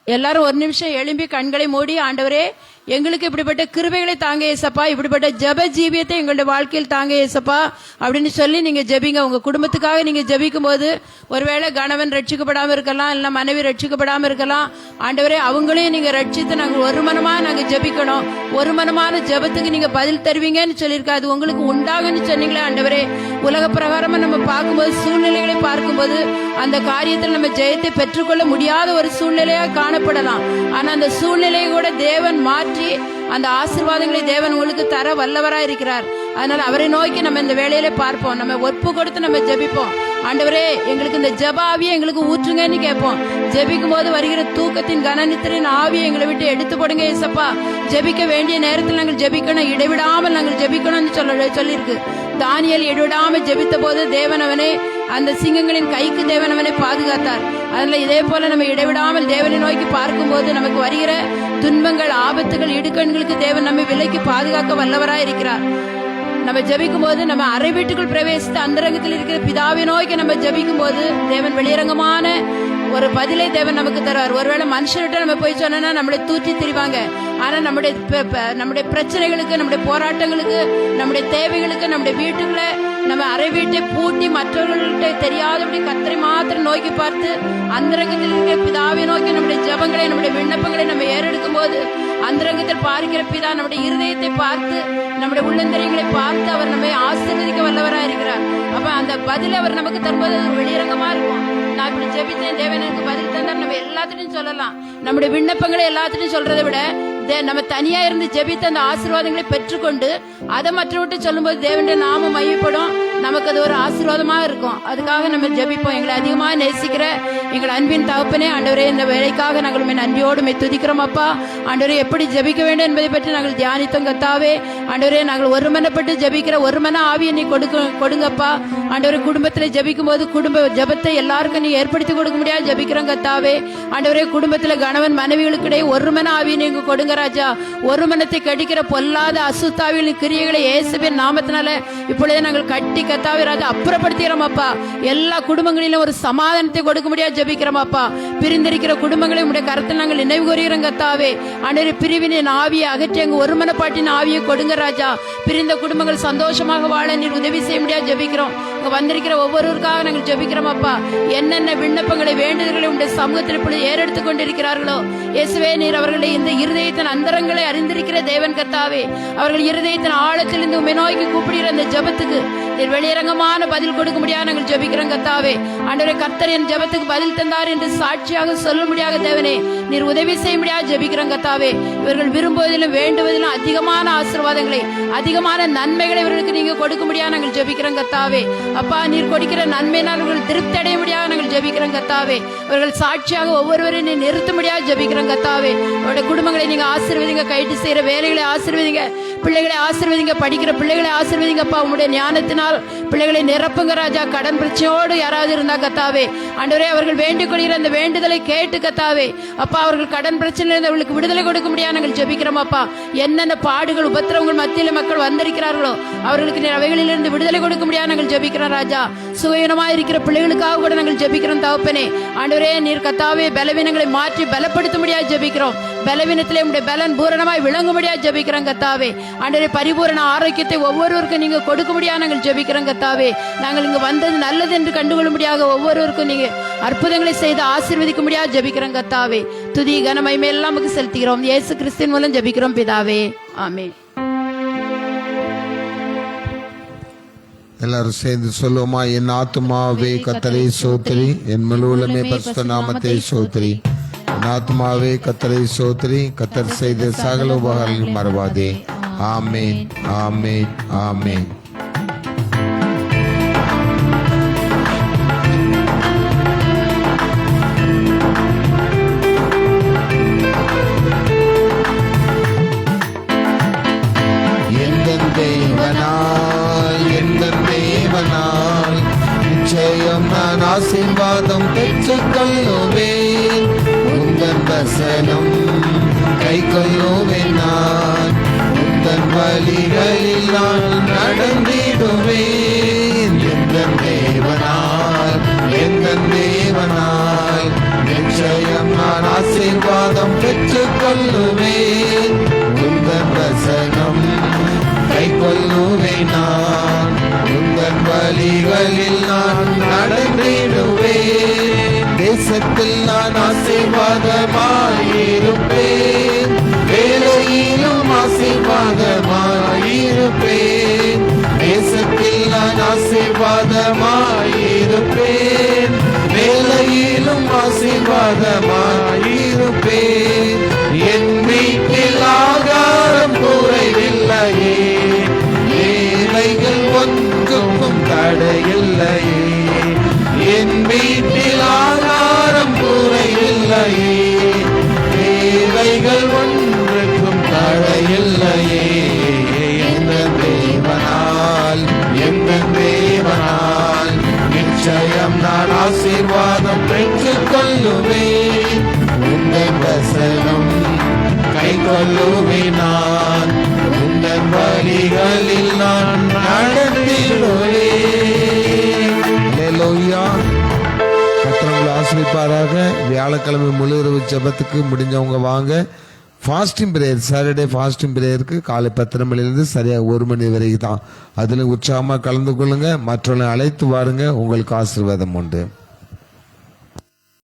எல்லாரும் ஒரு நிமிஷம் எழும்பி கண்களை மூடி, ஆண்டவரே எங்களுக்கு இப்படிப்பட்ட கிருபைகளை தாங்க ஏசப்பா, இப்படிப்பட்ட ஜப ஜீவியத்தை எங்களுடைய வாழ்க்கையில் தாங்க ஏசப்பா அப்படின்னு சொல்லி நீங்க ஜபிங்க. உங்க குடும்பத்துக்காக நீங்க ஜபிக்கும் போது ஒருவேளை கணவன் ரட்சிக்கப்படாம இருக்கலாம், இல்ல மனைவி ரட்சிக்கப்படாம இருக்கலாம். ஆண்டவரே அவங்களையும் நீங்க ரட்சித்து நாங்கள் ஒரு மனமா நாங்க ஜபிக்கணும், ஒரு மனமான ஜபத்துக்கு நீங்க பதில் தருவீங்கன்னு சொல்லியிருக்கா. அது உங்களுக்கு உண்டாகுன்னு சொன்னீங்களே ஆண்டவரே. உலக பிரகாரமா நம்ம பார்க்கும்போது சூழ்நிலைகளை பார்க்கும்போது அந்த காரியத்தில் நம்ம ஜெயத்தை பெற்றுக்கொள்ள முடியாத ஒரு சூழ்நிலையா காணப்படலாம். ஆனா அந்த சூழ்நிலையை கூட தேவன் மாற்றி அந்த ஆசீர்வாதங்களை தேவன் உங்களுக்கு தர வல்லவராய் இருக்கிறார். அதனால அவரை நோக்கி நம்ம இந்த வேலையில பார்ப்போம், நம்ம ஒப்பு கொடுத்து நம்ம ஜெபிப்போம். ஆண்டவரே எங்களுக்கு இந்த ஜெப ஆவியை எங்களுக்கு ஊற்றுங்கன்னு கேட்போம். ஜெபிக்கும் போது வருகிற தூக்கத்தின் கனநித்திரின் ஆவியை எங்களை விட்டு எடுத்து போடுங்க ஏசப்பா. ஜெபிக்க வேண்டிய நேரத்தில் நாங்கள் ஜெபிக்கணும், இடைவிடாமல் நாங்கள் ஜெபிக்கணும்னு சொல்லியிருக்கு. தானியேல் இடைவிடாம ஜெபித்த போது தேவனவனே அந்த சிங்கங்களின் கைக்கு தேவனவனை பாதுகாத்தார். அதனால இதே போல நம்ம இடைவிடாமல் தேவனை நோக்கி பார்க்கும் போது நமக்கு வருகிற துன்பங்கள், ஆபத்துகள், இடுக்கண்களுக்கு தேவன் நம்மை விலைக்கு பாதுகாக்க வல்லவராய் இருக்கிறார். நம்ம ஜபிக்கும் போது நம்ம அறை வீட்டுக்குள் பிரவேசித்து அந்தரங்கத்தில் இருக்கிற பிதாவை நோக்கி நம்ம ஜபிக்கும் போது தேவன் வெளியரங்கமான ஒரு பதிலை தேவன் நமக்கு தருவார். ஒருவேளை மனுஷர்கிட்ட நம்ம போய் சொன்னா நம்மளை தூற்றி திரிவாங்க. ஆனா நம்முடைய பிரச்சனைகளுக்கு, நம்முடைய போராட்டங்களுக்கு, நம்முடைய தேவைகளுக்கு, நம்முடைய வீட்டுக்குள்ள நம்ம அறை வீட்டை பூட்டி மற்றவர்கள்ட்ட தெரியாதபடி கர்த்தரை மாத்திரம் நோக்கி பார்த்து அந்தரங்கத்தில் இருக்கிற பிதாவை நோக்கி நம்முடைய ஜபங்களை, நம்முடைய விண்ணப்பங்களை நம்ம ஏறெடுக்கும் போது அந்தரங்கத்தில் பார்க்கிற பிதா நம்முடைய இருதயத்தை பார்த்து, நம்முடைய உள்ளந்தரியங்களை பார்த்து அவர் நம்மை ஆசீர்வதிக்க வல்லவராக இருக்கிறார். அப்ப அந்த பதில் அவர் நமக்கு தரும்போது வெளியரங்கமா இருக்கும். நான் இப்படி ஜெபித்தேன், தேவன் எனக்கு பதில் தந்தார், நம்ம எல்லாத்திட்டையும் சொல்லலாம். நம்முடைய விண்ணப்பங்களை எல்லாத்திட்டையும் சொல்றதை விட நம்ம தனியா இருந்து ஜெபித்து அந்த ஆசீர்வாதங்களை பெற்றுக்கொண்டு அதை மற்றவர்கிட்ட சொல்லும் போது தேவனுடைய நாமம் மையப்படும், நமக்கு அது ஒரு ஆசீர்வாதமா இருக்கும். அதுக்காக நம்ம ஜெபிப்போம். எங்களை அதிகமாக நேசிக்கிற எங்கள் அன்பின் தகப்பனே, ஆண்டவரே, இந்த வேலைக்காக நாங்கள் நன்றியோடு துதிக்கிறோம் அப்பா. ஆண்டவரே, எப்படி ஜெபிக்க வேண்டும் என்பதை பற்றி நாங்கள் தியானித்தோம் கர்த்தாவே. ஆண்டவரே, நாங்கள் ஒருமனப்பட்டு ஜெபிக்கிற ஒருமன ஆவியை நீ கொடுங்கப்பா. ஆண்டவரே, குடும்பத்தில் ஜெபிக்கும் போது குடும்ப ஜெபத்தை எல்லாருக்கும் நீ ஏற்படுத்தி கொடுக்க முடியாது ஜெபிக்கிறோம் கர்த்தாவே. ஆண்டவரே, குடும்பத்தில் கணவன் மனைவிகளுக்கு இடையே ஒருமன ஆவியை நீங்க கொடுங்க ராஜா. ஒரு மனத்தை கடிக்கிற பொல்லாத அசுத்தாவிகளின் கிரியைகளை இயேசுவின் நாமத்தினால இப்பொழுதே நாங்கள் கட்டி கர்த்தாவே ராஜா அப்புறப்படுத்துகிறோம் அப்பா. எல்லா குடும்பங்களிலும் ஒரு சமாதானத்தை கொடுக்க முடியாது ஜெபிக்கிறோம் அப்பா. பிரிந்திருக்கிற குடும்பங்களை உடைய கருத்தில் நாங்கள் நினைவு கூறுகிறோம் கர்த்தாவே. ஆண்டவரே, பிரிவினின் ஆவியை அகற்றி அங்கு ஒருமனப்பாட்டின் ஆவியை கொடுங்க ராஜா. பிரிந்த குடும்பங்கள் சந்தோஷமாக வாழ நீர் உதவி செய்ய முடியாது ஜெபிக்கிறோம். இங்க வந்திருக்கிற ஒவ்வொருவருக்காக நாங்கள் ஜெபிக்கிறோம் அப்பா. என்னென்ன விண்ணப்பங்களை வேண்டுதல்களை உடைய சமூகத்தில் இப்பொழுது ஏறெடுத்துக் கொண்டிருக்கிறார்களோ இயேசுவே, நீர் அவர்களுடைய இந்த இருதயத்தின் அந்தரங்களை அறிந்திருக்கிற தேவன் கர்த்தாவே. அவர்கள் இருதயத்தின் ஆழத்திலிருந்து உம்மை நோக்கி கூப்பிடுகிற அந்த ஜெபத்துக்கு நீர் வெளியரங்கமான பதில் கொடுக்க முடியாது நாங்கள் ஜெபிக்கிறோம் கர்த்தாவே. ஆண்டவரே, கர்த்தர் என் ஜெபத்துக்கு பதில் தந்தார் என்று சாட்சியாக சொல்ல முடியாத தேவனே, நீர் உதவி செய்ய முடியாது ஜெபிக்கிறோம் கர்த்தாவே. இவர்கள் விரும்புவதிலும் வேண்டுவதிலும் அதிகமான ஆசீர்வாதங்களை அதிகமான நன்மைகளை இவர்களுக்கு நீங்க கொடுக்க முடியாது நாங்கள் ஜெபிக்கிறோம் கர்த்தாவே. அப்பா, நீர் கொடுக்கிற நன்மையினால் அவர்கள் திருப்தி அடைய முடியாது நாங்கள் ஜெபிக்கிறோம் கர்த்தாவே. அவர்கள் சாட்சியாக ஒவ்வொருவரையும் நீ நிறுத்த முடியாது ஜெபிக்கிறோம் கர்த்தாவே. அவருடைய குடும்பங்களை நீங்க ஆசீர்வதிங்க, கைட்டு செய்யற வேலைகளை ஆசீர்வதிங்க, பிள்ளைகளை ஆசீர்வதிங்க, படிக்கிற பிள்ளைகளை ஆசீர்வதிங்கப்பா. உங்களுடைய ஞானத்தினால் பிள்ளைகளை நிரப்புங்க ராஜா. கடன் பிரச்சனையோடு யாராவது இருந்தா கர்த்தாவே, ஆண்டவரே, அவர்கள் வேண்டிக் கொள்கிற அந்த வேண்டுதலை கேட்டு கர்த்தாவே அப்பா, அவர்கள் கடன் பிரச்சனை அவர்களுக்கு விடுதலை கொடுக்க முடியாது நாங்கள் ஜெபிக்கிறோம் அப்பா. என்னென்ன பாடுகள் உபத்திரவங்கள் மத்தியில மக்கள் வந்திருக்கிறார்களோ அவர்களுக்கு நீர் அவைகளிலிருந்து விடுதலை கொடுக்க முடியாது நாங்கள் ஜெபிக்கிறோம் ராஜா. சுயநமா இருக்கிற பிள்ளைகளுக்காக கூட நாங்கள் ஜெபிக்கிறோம் தகப்பனே. ஆண்டவரே, நீர் கர்த்தாவே பலவீனங்களை மாற்றி பலப்படுத்த முடியாது ஜெபிக்கிறோம். பலவீனத்திலே உடைய பலன் பூரணமாய் விளங்க முடியாது ஜெபிக்கிறோம் கர்த்தாவே. ஆண்டவரே, பரிபூரண ஆரோக்கியத்தை ஒவ்வொருவருக்கும் நீங்க கொடுக்க முடியாது நாங்கள் ஜெபிக்கிறோம் கர்த்தாவே. நாங்கள் இங்கு வந்தது நல்லது என்று கண்டுகொள்ள முடியாத ஒவ்வொருவருக்கும் நீங்க அற்புதங்களை செய்து ஆசீர்வதிக்க முடியாது ஜெபிக்கிறோம் கர்த்தாவே. துதி கன மகிமை எல்லாம் நமக்கு செலுத்துகிறோம். இயேசு கிறிஸ்துவின் மூலம் ஜெபிக்கிறோம் பிதாவே, ஆமென். எல்லாரும் சேர்ந்து சொல்லுவோமா? என் ஆத்துமாவே கர்த்தரை சோத்திரி, என் முழுவலுமே பரிசுத்த நாமத்தை சோத்திரி. என் ஆத்துமாவே கர்த்தரை சோத்திரி, கர்த்தர் செய்த சகல உபகாரங்கள் மறவாதே. ஆமென், ஆமென், ஆமென். நிச்சயம் நான் ஆசீர்வாதம் பெற்றுக்கொள்ளுவேன். உந்தன் வசனம் கை கொள்ளுவேன். நான் உந்தன் வழிகளில் நான் நடந்திடுவேன். எந்தன் தேவனால் நிச்சயம் நான் ஆசீர்வாதம் பெற்றுக்கொள்ளுவேன். உந்தன் வசனம் கை கொள்ளுவேன். நான் உந்தன் வழிகளில் நான் நடந்திடுவேன். தேசத்தில் நான் ஆசீர்வாதமாயிருப்பேன். வேலையிலும் ஆசீர்வாதமாயிருப்பேன். தேசத்தில் நான் ஆசீர்வாதமாயிருப்பேன். வேலையிலும் ஆசீர்வாதமாயிருப்பேன். என் வீட்டில் ஆகாரம் குறைவில்லையே, ஏழைகள் ஒன்றுக்கும் தடையில்லையே. என் வீட்டில் ஆகாரம் குறைவில்லையே, ஏழைகள் ஒன்றுக்கும் தடையில்லையே. எங்கள் தேவனால் நிச்சயம் நான் ஆசீர்வாதம் பெற்றுக் கொள்ளுவேன். உங்கள் வசனம் கை கொள்ளுவேன். நான் உங்கள் வழிகளில் நான் நடந்திடுவேன். ஹல்லேலூயா. கர்த்தர் உங்களை ஆசீர்வதிப்பாராக. வியாழக்கிழமை முழு இரவு ஜெபத்துக்கு முடிஞ்சவங்க வாங்க. ஃபாஸ்டிங் பிரேயர், சாட்டர்டே ஃபாஸ்டிங் பிரேயருக்கு காலை 10 மணிலிருந்து சரியாக 1 மணி வரைக்கும் தான். அதில் உற்சாகமாக கலந்து கொள்ளுங்க. மற்றவர்களை அழைத்து வாருங்க. உங்களுக்கு ஆசீர்வாதம் உண்டு.